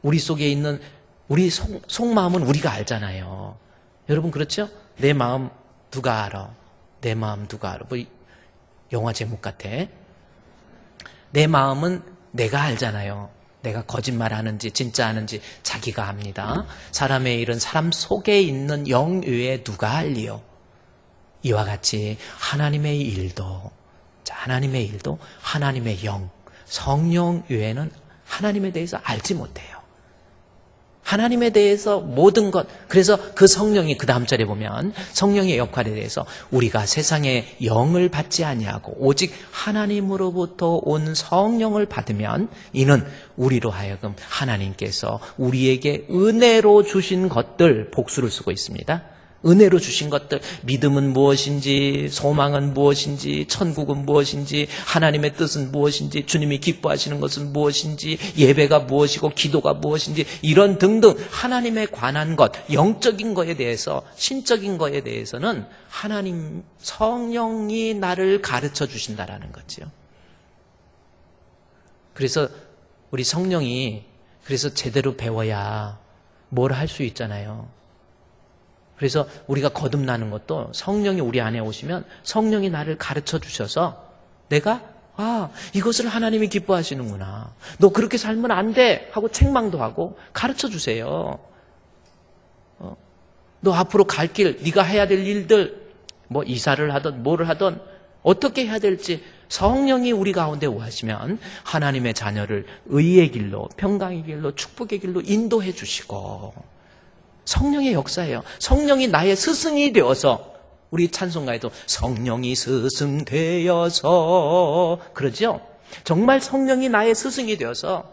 우리 속에 있는 우리 속마음은 우리가 알잖아요. 여러분 그렇죠? 내 마음 누가 알아? 내 마음 누가 알아? 뭐 영화 제목 같아. 내 마음은 내가 알잖아요. 내가 거짓말하는지 진짜 하는지 자기가 압니다. 사람의 일은 사람 속에 있는 영 외에 누가 알리요? 이와 같이 하나님의 일도, 자, 하나님의 일도 하나님의 영, 성령 외에는 하나님에 대해서 알지 못해요. 하나님에 대해서 모든 것, 그래서 그 성령이 그 다음 절에 보면 성령의 역할에 대해서 우리가 세상의 영을 받지 아니하고 오직 하나님으로부터 온 성령을 받으면 이는 우리로 하여금 하나님께서 우리에게 은혜로 주신 것들, 복수를 쓰고 있습니다. 은혜로 주신 것들, 믿음은 무엇인지, 소망은 무엇인지, 천국은 무엇인지, 하나님의 뜻은 무엇인지, 주님이 기뻐하시는 것은 무엇인지, 예배가 무엇이고 기도가 무엇인지, 이런 등등 하나님에 관한 것, 영적인 것에 대해서, 신적인 것에 대해서는 하나님 성령이 나를 가르쳐 주신다라는 거죠. 그래서 우리 성령이 그래서 제대로 배워야 뭘 할 수 있잖아요. 그래서 우리가 거듭나는 것도 성령이 우리 안에 오시면 성령이 나를 가르쳐 주셔서 내가 이것을 하나님이 기뻐하시는구나. 너 그렇게 살면 안 돼 하고 책망도 하고 가르쳐 주세요. 너 앞으로 갈 길, 네가 해야 될 일들, 뭐 이사를 하든 뭐를 하든 어떻게 해야 될지 성령이 우리 가운데 오시면 하나님의 자녀를 의의 길로, 평강의 길로, 축복의 길로 인도해 주시고, 성령의 역사예요. 성령이 나의 스승이 되어서, 우리 찬송가에도 성령이 스승 되어서 그러죠. 정말 성령이 나의 스승이 되어서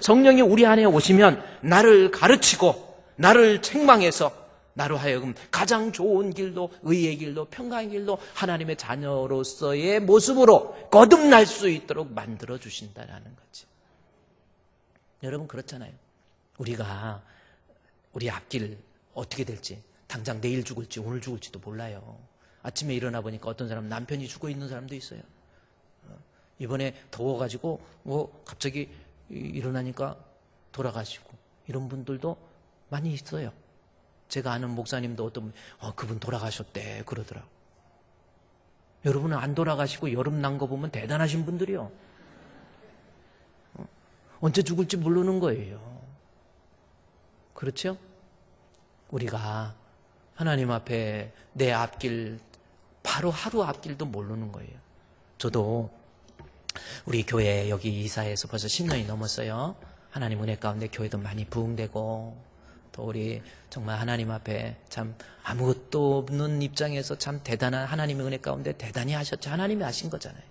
성령이 우리 안에 오시면 나를 가르치고 나를 책망해서 나로 하여금 가장 좋은 길로, 의의 길로, 평강의 길로 하나님의 자녀로서의 모습으로 거듭날 수 있도록 만들어 주신다라는 거지. 여러분 그렇잖아요. 우리가 우리 앞길 어떻게 될지, 당장 내일 죽을지 오늘 죽을지도 몰라요. 아침에 일어나 보니까 어떤 사람은 남편이 죽어 있는 사람도 있어요. 이번에 더워가지고 갑자기 일어나니까 돌아가시고 이런 분들도 많이 있어요. 제가 아는 목사님도 어떤 분, 그분 돌아가셨대 그러더라고요. 여러분은 안 돌아가시고 여름 난 거 보면 대단하신 분들이요. 언제 죽을지 모르는 거예요. 그렇죠? 우리가 하나님 앞에 내 앞길, 바로 하루 앞길도 모르는 거예요. 저도 우리 교회 여기 이사해서 벌써 10년이 넘었어요. 하나님 은혜 가운데 교회도 많이 부흥되고, 또 우리 정말 하나님 앞에 참 아무것도 없는 입장에서 참 대단한 하나님의 은혜 가운데 대단히 하셨죠. 하나님이 하신 거잖아요.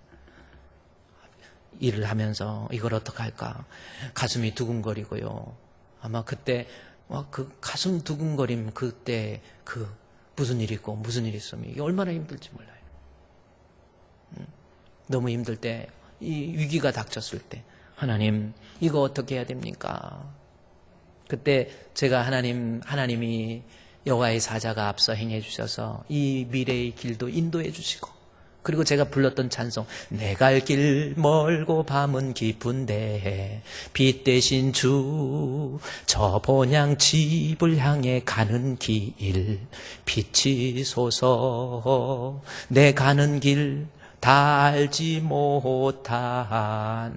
일을 하면서 이걸 어떻게 할까 가슴이 두근거리고요. 아마 그때 그 가슴 두근거림, 그때 무슨 일이 있고 무슨 일이 있으면 이게 얼마나 힘들지 몰라요. 너무 힘들 때, 이 위기가 닥쳤을 때 하나님 이거 어떻게 해야 됩니까? 그때 제가 하나님이 여호와의 사자가 앞서 행해 주셔서 이 미래의 길도 인도해 주시고, 그리고 제가 불렀던 찬송, 내 갈 길 멀고 밤은 깊은데 빛 대신 주 저 본향 집을 향해 가는 길 비치소서. 내 가는 길 다 알지 못하나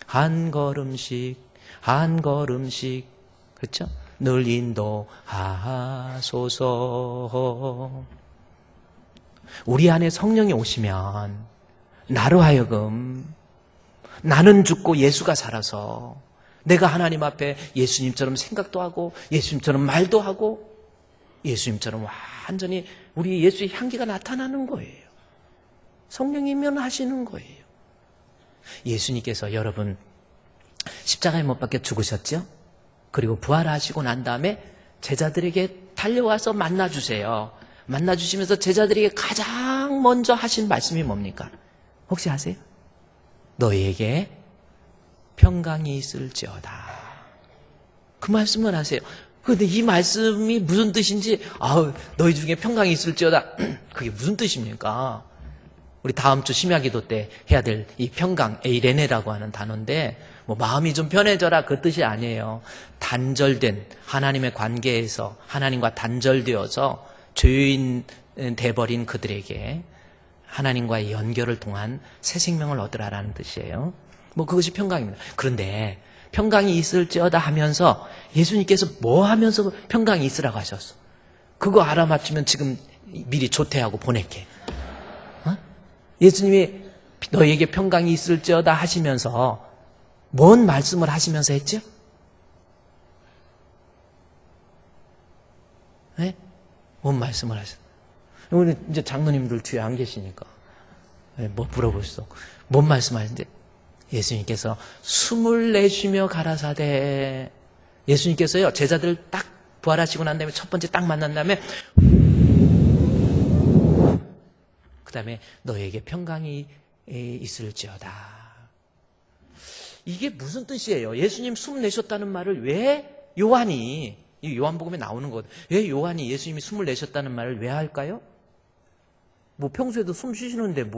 한 걸음씩 한 걸음씩, 그렇죠? 늘 인도하소서. 우리 안에 성령이 오시면 나로 하여금 나는 죽고 예수가 살아서 내가 하나님 앞에 예수님처럼 생각도 하고 예수님처럼 말도 하고 예수님처럼 완전히 우리 예수의 향기가 나타나는 거예요. 성령이면 하시는 거예요. 예수님께서 여러분 십자가에 못 박혀 죽으셨죠? 그리고 부활하시고 난 다음에 제자들에게 달려와서 만나주세요. 만나주시면서 제자들에게 가장 먼저 하신 말씀이 뭡니까? 혹시 아세요? 너희에게 평강이 있을지어다. 그 말씀을 하세요. 그런데 이 말씀이 무슨 뜻인지, 너희 중에 평강이 있을지어다. 그게 무슨 뜻입니까? 우리 다음 주 심야기도 때 해야 될 이 평강, 에이레네라고 하는 단어인데, 마음이 좀 편해져라 그 뜻이 아니에요. 단절된 하나님의 관계에서 하나님과 단절되어서 죄인 돼버린 그들에게 하나님과의 연결을 통한 새 생명을 얻으라라는 뜻이에요. 그것이 평강입니다. 그런데 평강이 있을지어다 하면서 예수님께서 뭐 하면서 평강이 있으라고 하셨어? 그거 알아맞히면 지금 미리 조퇴하고 보낼게. 예수님이 너희에게 평강이 있을지어다 하시면서 뭔 말씀을 하시면서 했죠? 네? 뭔 말씀을 하셨어요? 오늘 이제 장로님들 뒤에 안 계시니까 물어볼 수 없고 뭔 말씀하시는데, 예수님께서 숨을 내쉬며 가라사대. 예수님께서요 제자들 딱 부활하시고 난 다음에 첫 번째 딱 만난 다음에 그 다음에 너에게 평강이 있을지어다. 이게 무슨 뜻이에요? 예수님 숨 내셨다는 말을 왜 요한이, 이 요한복음에 나오는 것, 왜 요한이 예수님이 숨을 내셨다는 말을 왜 할까요? 평소에도 숨 쉬시는데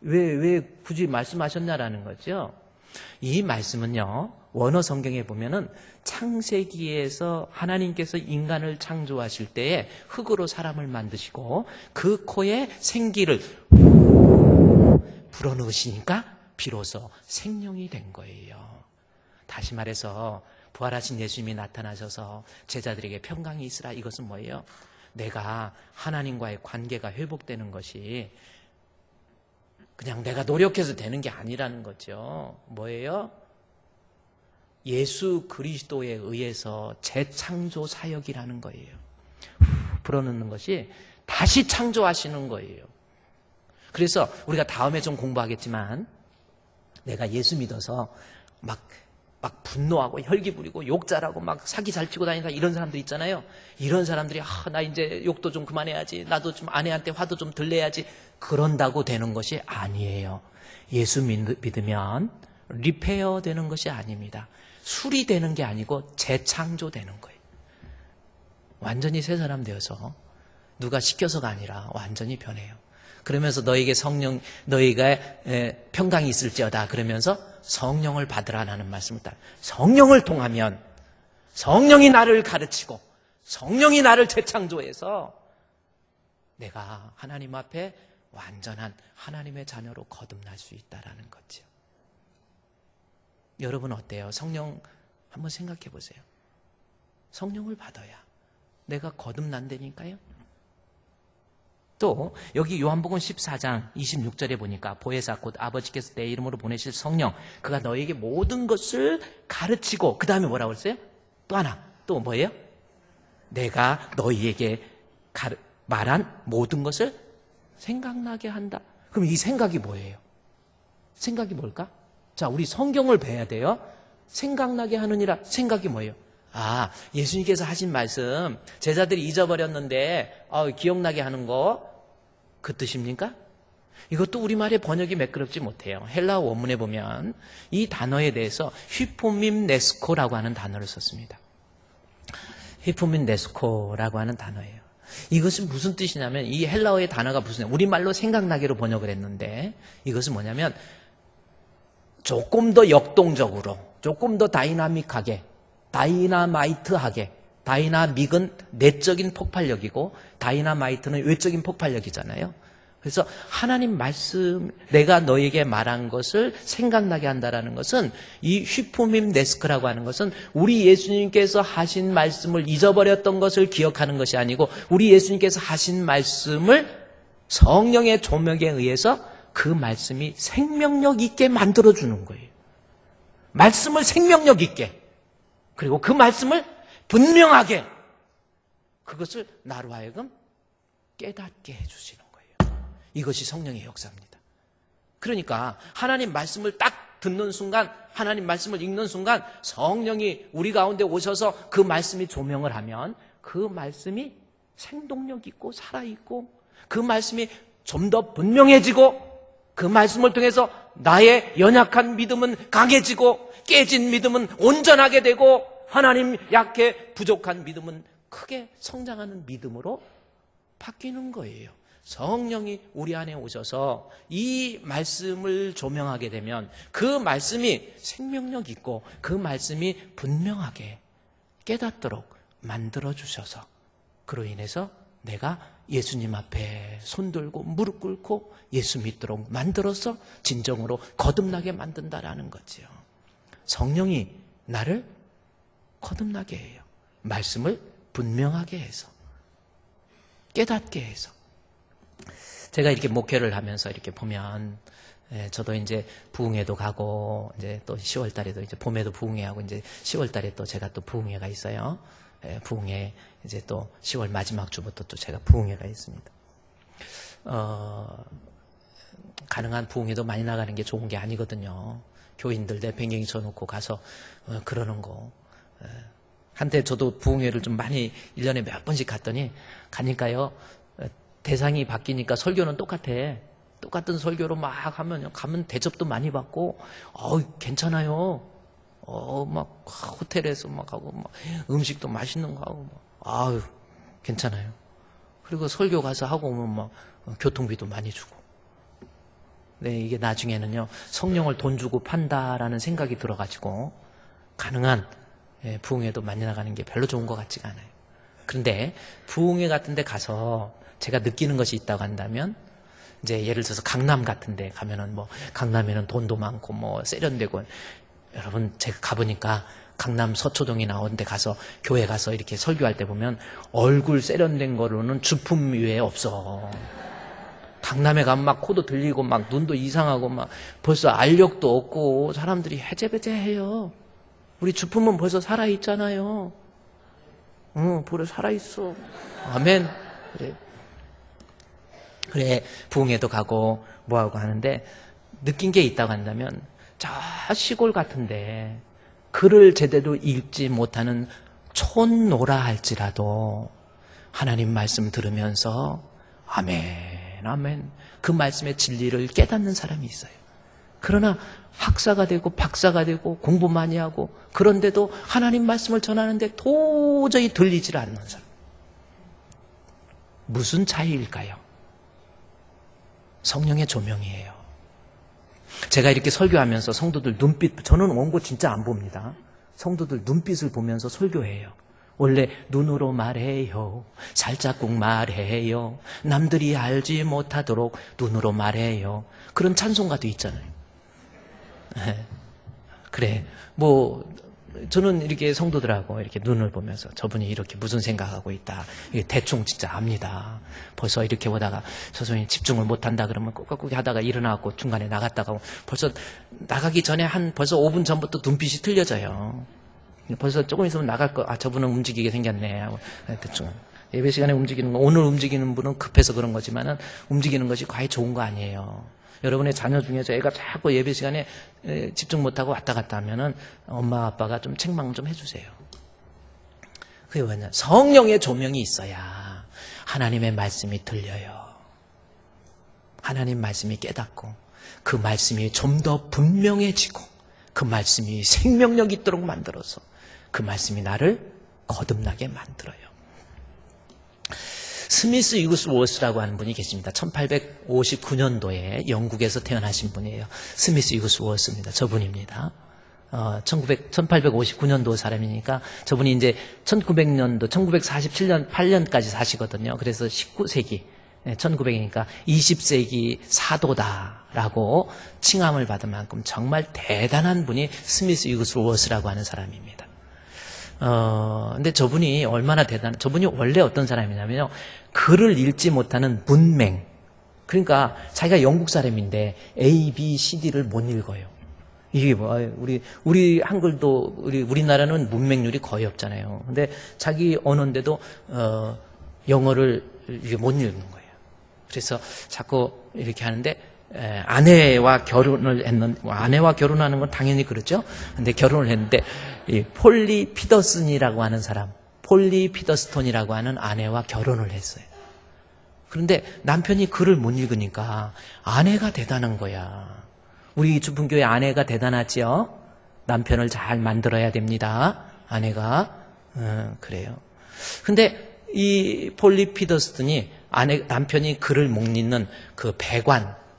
왜 굳이 말씀하셨냐라는 거죠. 이 말씀은요, 원어 성경에 보면은 창세기에서 하나님께서 인간을 창조하실 때에 흙으로 사람을 만드시고 그 코에 생기를 불어넣으시니까 비로소 생명이 된 거예요. 다시 말해서 부활하신 예수님이 나타나셔서 제자들에게 평강이 있으라. 이것은 뭐예요? 내가 하나님과의 관계가 회복되는 것이 그냥 내가 노력해서 되는 게 아니라는 거죠. 뭐예요? 예수 그리스도에 의해서 재창조 사역이라는 거예요. 불어넣는 것이 다시 창조하시는 거예요. 그래서 우리가 다음에 좀 공부하겠지만, 내가 예수 믿어서 막 분노하고 혈기 부리고 욕 잘하고 막 사기 잘 치고 다니는 이런 사람들 있잖아요. 이런 사람들이 나 이제 욕도 좀 그만해야지, 나도 좀 아내한테 화도 좀 덜 내야지, 그런다고 되는 것이 아니에요. 예수 믿으면 리페어 되는 것이 아닙니다. 수리되는 게 아니고 재창조되는 거예요. 완전히 새 사람 되어서 누가 시켜서가 아니라 완전히 변해요. 그러면서 너에게 너희가 평강이 있을지어다 그러면서 성령을 받으라는 말씀을 따라, 성령을 통하면 성령이 나를 가르치고 성령이 나를 재창조해서 내가 하나님 앞에 완전한 하나님의 자녀로 거듭날 수 있다라는 거죠. 여러분 어때요? 성령 한번 생각해 보세요. 성령을 받아야 내가 거듭난다니까요. 또 여기 요한복음 14장 26절에 보니까 보혜사 곧 아버지께서 내 이름으로 보내실 성령 그가 너에게 모든 것을 가르치고 그 다음에 뭐라고 그랬어요? 또 하나 또 뭐예요? 내가 너희에게 말한 모든 것을 생각나게 한다. 그럼 이 생각이 뭐예요? 생각이 뭘까? 자, 우리 성경을 배워야 돼요. 생각나게 하느니라. 생각이 뭐예요? 아, 예수님께서 하신 말씀 제자들이 잊어버렸는데 기억나게 하는 거 그 뜻입니까? 이것도 우리말의 번역이 매끄럽지 못해요. 헬라어 원문에 보면 이 단어에 대해서 휘포밈네스코라고 하는 단어를 썼습니다. 휘포밈네스코라고 하는 단어예요. 이것은 무슨 뜻이냐면 이 헬라어의 단어가 무슨 우리말로 생각나게로 번역을 했는데 이것은 뭐냐면 조금 더 역동적으로 조금 더 다이나믹하게 다이나마이트하게 다이나믹은 내적인 폭발력이고 다이나마이트는 외적인 폭발력이잖아요. 그래서 하나님 말씀 내가 너에게 말한 것을 생각나게 한다라는 것은 이 휘포밈네스크라고 하는 것은 우리 예수님께서 하신 말씀을 잊어버렸던 것을 기억하는 것이 아니고 우리 예수님께서 하신 말씀을 성령의 조명에 의해서 그 말씀이 생명력 있게 만들어주는 거예요. 말씀을 생명력 있게 그리고 그 말씀을 분명하게 그것을 나로 하여금 깨닫게 해주시는 거예요. 이것이 성령의 역사입니다. 그러니까 하나님 말씀을 딱 듣는 순간 하나님 말씀을 읽는 순간 성령이 우리 가운데 오셔서 그 말씀이 조명을 하면 그 말씀이 생동력 있고 살아있고 그 말씀이 좀 더 분명해지고 그 말씀을 통해서 나의 연약한 믿음은 강해지고 깨진 믿음은 온전하게 되고 하나님 약해 부족한 믿음은 크게 성장하는 믿음으로 바뀌는 거예요. 성령이 우리 안에 오셔서 이 말씀을 조명하게 되면 그 말씀이 생명력 있고 그 말씀이 분명하게 깨닫도록 만들어주셔서 그로 인해서 내가 예수님 앞에 손들고 무릎 꿇고 예수 믿도록 만들어서 진정으로 거듭나게 만든다라는 거지요. 성령이 나를 거듭나게 해요. 말씀을 분명하게 해서 깨닫게 해서 제가 이렇게 목회를 하면서 이렇게 보면 저도 이제 부흥회도 가고 이제 또 10월 달에도 이제 봄에도 부흥회하고 이제 10월 달에 또 제가 또 부흥회가 있어요. 부흥회 이제 또 10월 마지막 주부터 또 제가 부흥회가 있습니다. 가능한 부흥회도 많이 나가는 게 좋은 게 아니거든요. 교인들 내 배경이 쳐놓고 가서 그러는 거. 한때 저도 부흥회를 좀 많이 1년에 몇 번씩 갔더니 가니까요. 대상이 바뀌니까 설교는 똑같아. 똑같은 설교로 막 가면 대접도 많이 받고 괜찮아요. 막 호텔에서 막 하고 막 음식도 맛있는 거 하고 막 괜찮아요. 그리고 설교 가서 하고 오면 막 교통비도 많이 주고. 네, 이게 나중에는요 성령을 돈 주고 판다라는 생각이 들어가지고 가능한 부흥회도 많이 나가는 게 별로 좋은 것 같지가 않아요. 그런데 부흥회 같은 데 가서 제가 느끼는 것이 있다고 한다면 이제 예를 들어서 강남 같은 데 가면은 뭐 강남에는 돈도 많고 뭐 세련되고 여러분 제가 가보니까 강남 서초동이 나온 데 가서 교회 가서 이렇게 설교할 때 보면 얼굴 세련된 거로는 주품 위에 없어. 강남에 가면 막 코도 들리고 막 눈도 이상하고 막 벌써 알력도 없고 사람들이 해제배제해요. 우리 주품은 벌써 살아있잖아요. 벌써 살아있어. 아멘. 그래 부흥회도 가고 뭐하고 하는데 느낀 게 있다고 한다면 저 시골 같은데 글을 제대로 읽지 못하는 촌노라 할지라도 하나님 말씀 들으면서 아멘 아멘 그 말씀의 진리를 깨닫는 사람이 있어요. 그러나 학사가 되고 박사가 되고 공부 많이 하고 그런데도 하나님 말씀을 전하는데 도저히 들리질 않는 사람. 무슨 차이일까요? 성령의 조명이에요. 제가 이렇게 설교하면서 성도들 눈빛, 저는 원고 진짜 안 봅니다. 성도들 눈빛을 보면서 설교해요. 원래 눈으로 말해요. 살짝국 말해요. 남들이 알지 못하도록 눈으로 말해요. 그런 찬송가도 있잖아요. 그래, 뭐 저는 이렇게 성도들하고 이렇게 눈을 보면서 저분이 이렇게 무슨 생각하고 있다. 대충 진짜 압니다. 벌써 이렇게 보다가 저분이 집중을 못한다 그러면 꾹꾹 하다가 일어나고 중간에 나갔다가 벌써 나가기 전에 벌써 5분 전부터 눈빛이 틀려져요. 벌써 조금 있으면 나갈 거, 저분은 움직이게 생겼네 하고 대충. 예배 시간에 움직이는 거, 오늘 움직이는 분은 급해서 그런 거지만은 움직이는 것이 과히 좋은 거 아니에요. 여러분의 자녀 중에서 애가 자꾸 예배 시간에 집중 못하고 왔다 갔다 하면은 엄마 아빠가 좀 책망 좀 해주세요. 그게 뭐냐? 성령의 조명이 있어야 하나님의 말씀이 들려요. 하나님 말씀이 깨닫고 그 말씀이 좀 더 분명해지고 그 말씀이 생명력 있도록 만들어서 그 말씀이 나를 거듭나게 만들어요. 스미스 이그스 워스라고 하는 분이 계십니다. 1859년도에 영국에서 태어나신 분이에요. 스미스 이그스 워스입니다. 저분입니다. 1859년도 사람이니까 저분이 이제 1900년도, 1947년, 8년까지 사시거든요. 그래서 19세기, 1900이니까 20세기 사도다라고 칭함을 받을 만큼 정말 대단한 분이 스미스 이그스 워스라고 하는 사람입니다. 근데 저분이 얼마나 저분이 원래 어떤 사람이냐면요. 글을 읽지 못하는 문맹. 그러니까 자기가 영국 사람인데 A, B, C, D를 못 읽어요. 이게 뭐, 우리 한글도, 우리나라는 문맹률이 거의 없잖아요. 근데 자기 언어인데도, 영어를 이게 못 읽는 거예요. 그래서 자꾸 이렇게 하는데, 아내와 결혼하는 건 당연히 그렇죠. 근데 결혼을 했는데, 이 폴리 피더슨이라고 하는 사람, 폴리 피더스톤이라고 하는 아내와 결혼을 했어요. 그런데 남편이 글을 못 읽으니까 아내가 대단한 거야. 우리 주분교회 아내가 대단하지요? 남편을 잘 만들어야 됩니다. 아내가. 그래요. 근데 이 폴리 피더스톤이 남편이 글을 못 읽는 그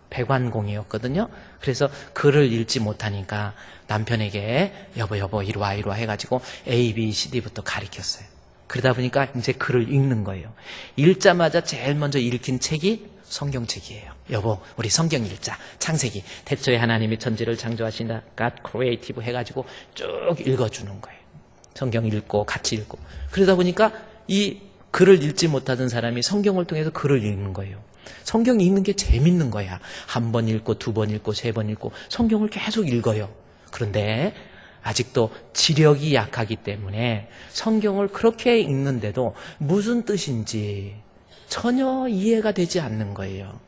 배관공이었거든요. 그래서 글을 읽지 못하니까 남편에게 여보 이리 와 해가지고 A, B, C, D부터 가르쳤어요. 그러다 보니까 이제 글을 읽는 거예요. 읽자마자 제일 먼저 읽힌 책이 성경책이에요. 여보 우리 성경 읽자. 창세기 태초에 하나님이 천지를 창조하신다. God creative 해가지고 쭉 읽어주는 거예요. 성경 읽고 같이 읽고. 그러다 보니까 이 글을 읽지 못하던 사람이 성경을 통해서 글을 읽는 거예요. 성경 읽는 게 재밌는 거야. 한 번 읽고 두 번 읽고 세 번 읽고 성경을 계속 읽어요. 그런데 아직도 지력이 약하기 때문에 성경을 그렇게 읽는데도 무슨 뜻인지 전혀 이해가 되지 않는 거예요.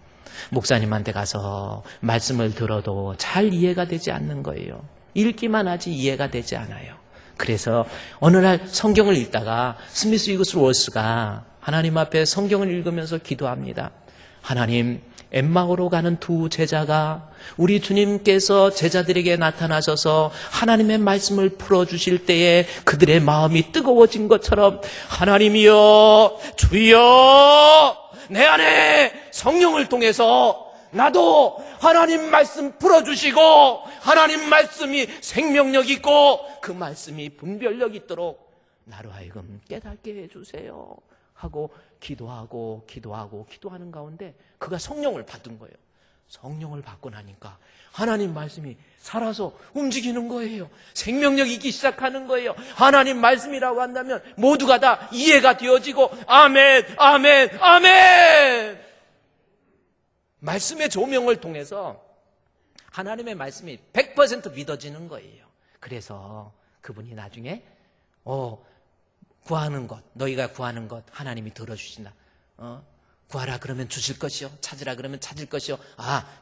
목사님한테 가서 말씀을 들어도 잘 이해가 되지 않는 거예요. 읽기만 하지 이해가 되지 않아요. 그래서 어느 날 성경을 읽다가 스미스 이그스 워스가 하나님 앞에 성경을 읽으면서 기도합니다. 하나님, 엠마오로 가는 두 제자가 우리 주님께서 제자들에게 나타나셔서 하나님의 말씀을 풀어주실 때에 그들의 마음이 뜨거워진 것처럼 하나님이여, 주여, 내 안에 성령을 통해서 나도 하나님 말씀 풀어주시고 하나님 말씀이 생명력 있고 그 말씀이 분별력 있도록 나로 하여금 깨닫게 해주세요 하고 기도하는 가운데 그가 성령을 받은 거예요. 성령을 받고 나니까 하나님 말씀이 살아서 움직이는 거예요. 생명력이 있기 시작하는 거예요. 하나님 말씀이라고 한다면 모두가 다 이해가 되어지고 아멘, 아멘, 아멘. 말씀의 조명을 통해서 하나님의 말씀이 100% 믿어지는 거예요. 그래서 그분이 나중에 구하는 것, 너희가 구하는 것 하나님이 들어주신다. 구하라 그러면 주실 것이요, 찾으라 그러면 찾을 것이요,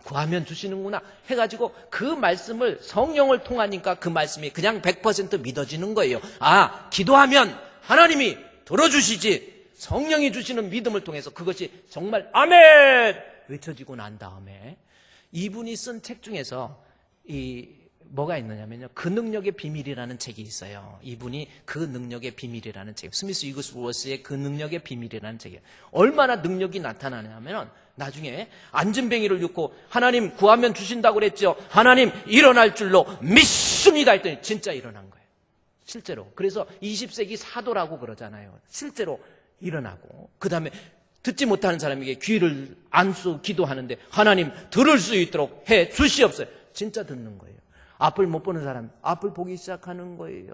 구하면 주시는구나 해가지고 그 말씀을 성령을 통하니까 그 말씀이 그냥 100% 믿어지는 거예요. 기도하면 하나님이 들어주시지. 성령이 주시는 믿음을 통해서 그것이 정말 아멘 외쳐지고 난 다음에 이분이 쓴 책 중에서 뭐가 있느냐면요, 그 능력의 비밀이라는 책이 있어요. 이분이 그 능력의 비밀이라는 책, 스미스 이그스 워스의 그 능력의 비밀이라는 책이에요. 얼마나 능력이 나타나냐면 나중에 안전뱅이를 줍고 하나님 구하면 주신다고 그랬죠. 하나님 일어날 줄로 믿습니다 했더니 진짜 일어난 거예요. 실제로. 그래서 20세기 사도라고 그러잖아요. 실제로 일어나고, 그 다음에 듣지 못하는 사람에게 귀를 안수 기도하는데 하나님 들을 수 있도록 해 주시옵소서. 진짜 듣는 거예요. 앞을 못 보는 사람 앞을 보기 시작하는 거예요.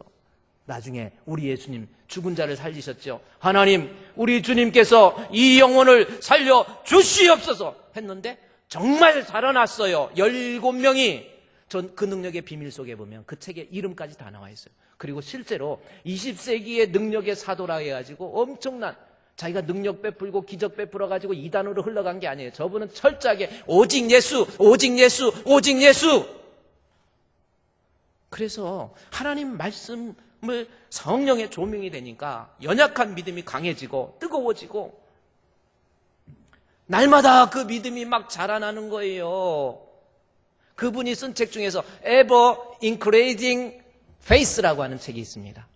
나중에 우리 예수님 죽은 자를 살리셨죠. 하나님, 우리 주님께서 이 영혼을 살려 주시옵소서 했는데 정말 살아났어요. 17명이. 전 그 능력의 비밀 속에 보면 그 책에 이름까지 다 나와 있어요. 그리고 실제로 20세기의 능력의 사도라 해가지고 엄청난, 자기가 능력 베풀고 기적 베풀어 가지고 이단으로 흘러간 게 아니에요. 저분은 철저하게 오직 예수, 오직 예수, 오직 예수. 그래서 하나님 말씀을 성령의 조명이 되니까 연약한 믿음이 강해지고 뜨거워지고 날마다 그 믿음이 막 자라나는 거예요. 그분이 쓴 책 중에서 Ever Increasing Faith라고 하는 책이 있습니다.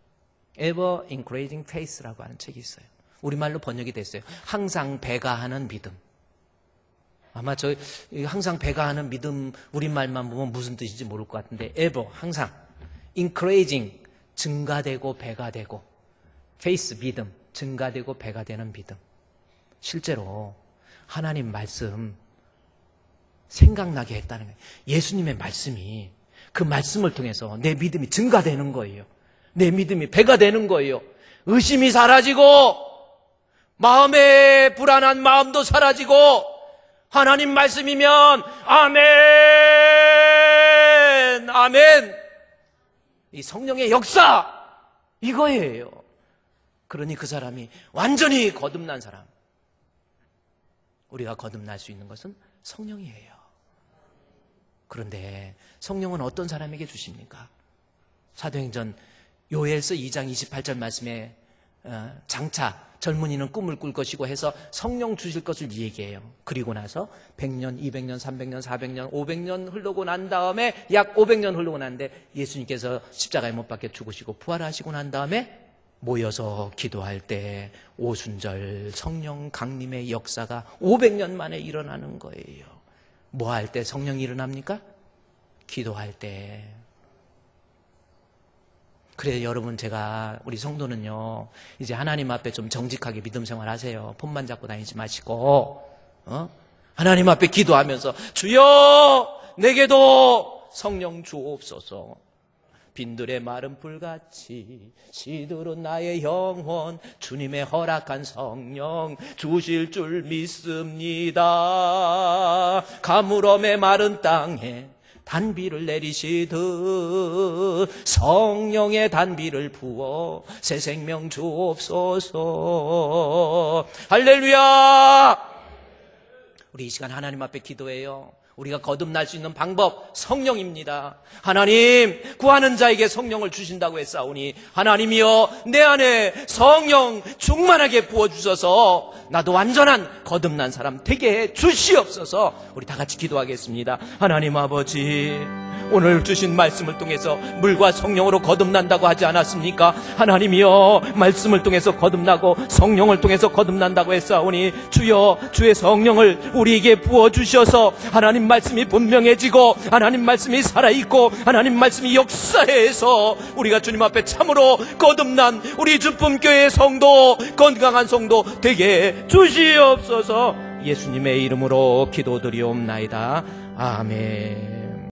Ever Increasing Faith라고 하는 책이 있어요. 우리말로 번역이 됐어요. 항상 배가하는 믿음. 아마 항상 배가하는 믿음 우리말만 보면 무슨 뜻인지 모를 것 같은데 ever, 항상, increasing, 증가되고 배가 되고, faith, 믿음, 증가되고 배가 되는 믿음. 실제로 하나님 말씀 생각나게 했다는 거예요. 예수님의 말씀이, 그 말씀을 통해서 내 믿음이 증가되는 거예요. 내 믿음이 배가 되는 거예요. 의심이 사라지고 마음의 불안한 마음도 사라지고 하나님 말씀이면 아멘, 아멘. 이 성령의 역사 이거예요. 그러니 그 사람이 완전히 거듭난 사람. 우리가 거듭날 수 있는 것은 성령이에요. 그런데 성령은 어떤 사람에게 주십니까? 사도행전 요엘서 2장 28절 말씀에 장차 젊은이는 꿈을 꿀 것이고 해서 성령 주실 것을 얘기해요. 그리고 나서 100년, 200년, 300년, 400년, 500년 흐르고 난 다음에 약 500년 흐르고 난데 예수님께서 십자가에 못 박혀 죽으시고 부활하시고 난 다음에 모여서 기도할 때 오순절 성령 강림의 역사가 500년 만에 일어나는 거예요. 뭐 할 때 성령이 일어납니까? 기도할 때. 그래 여러분, 제가 우리 성도는요 이제 하나님 앞에 좀 정직하게 믿음 생활 하세요. 폰만 잡고 다니지 마시고 하나님 앞에 기도하면서 주여 내게도 성령 주옵소서. 빈들의 마른 불같이 시들은 나의 영혼 주님의 허락한 성령 주실 줄 믿습니다. 가물음의 마른 땅에 단비를 내리시듯 성령의 단비를 부어 새 생명 주옵소서. 할렐루야. 우리 이 시간 하나님 앞에 기도해요. 우리가 거듭날 수 있는 방법 성령입니다. 하나님, 구하는 자에게 성령을 주신다고 했사오니 하나님이여 내 안에 성령 충만하게 부어주셔서 나도 완전한 거듭난 사람 되게 해 주시옵소서. 우리 다 같이 기도하겠습니다. 하나님 아버지, 오늘 주신 말씀을 통해서 물과 성령으로 거듭난다고 하지 않았습니까? 하나님이여 말씀을 통해서 거듭나고 성령을 통해서 거듭난다고 했사오니 주여 주의 성령을 우리에게 부어주셔서 하나님 말씀이 분명해지고 하나님 말씀이 살아있고 하나님 말씀이 역사해서 우리가 주님 앞에 참으로 거듭난 우리 주품교회의 성도, 건강한 성도 되게 주시옵소서. 예수님의 이름으로 기도드리옵나이다. 아멘.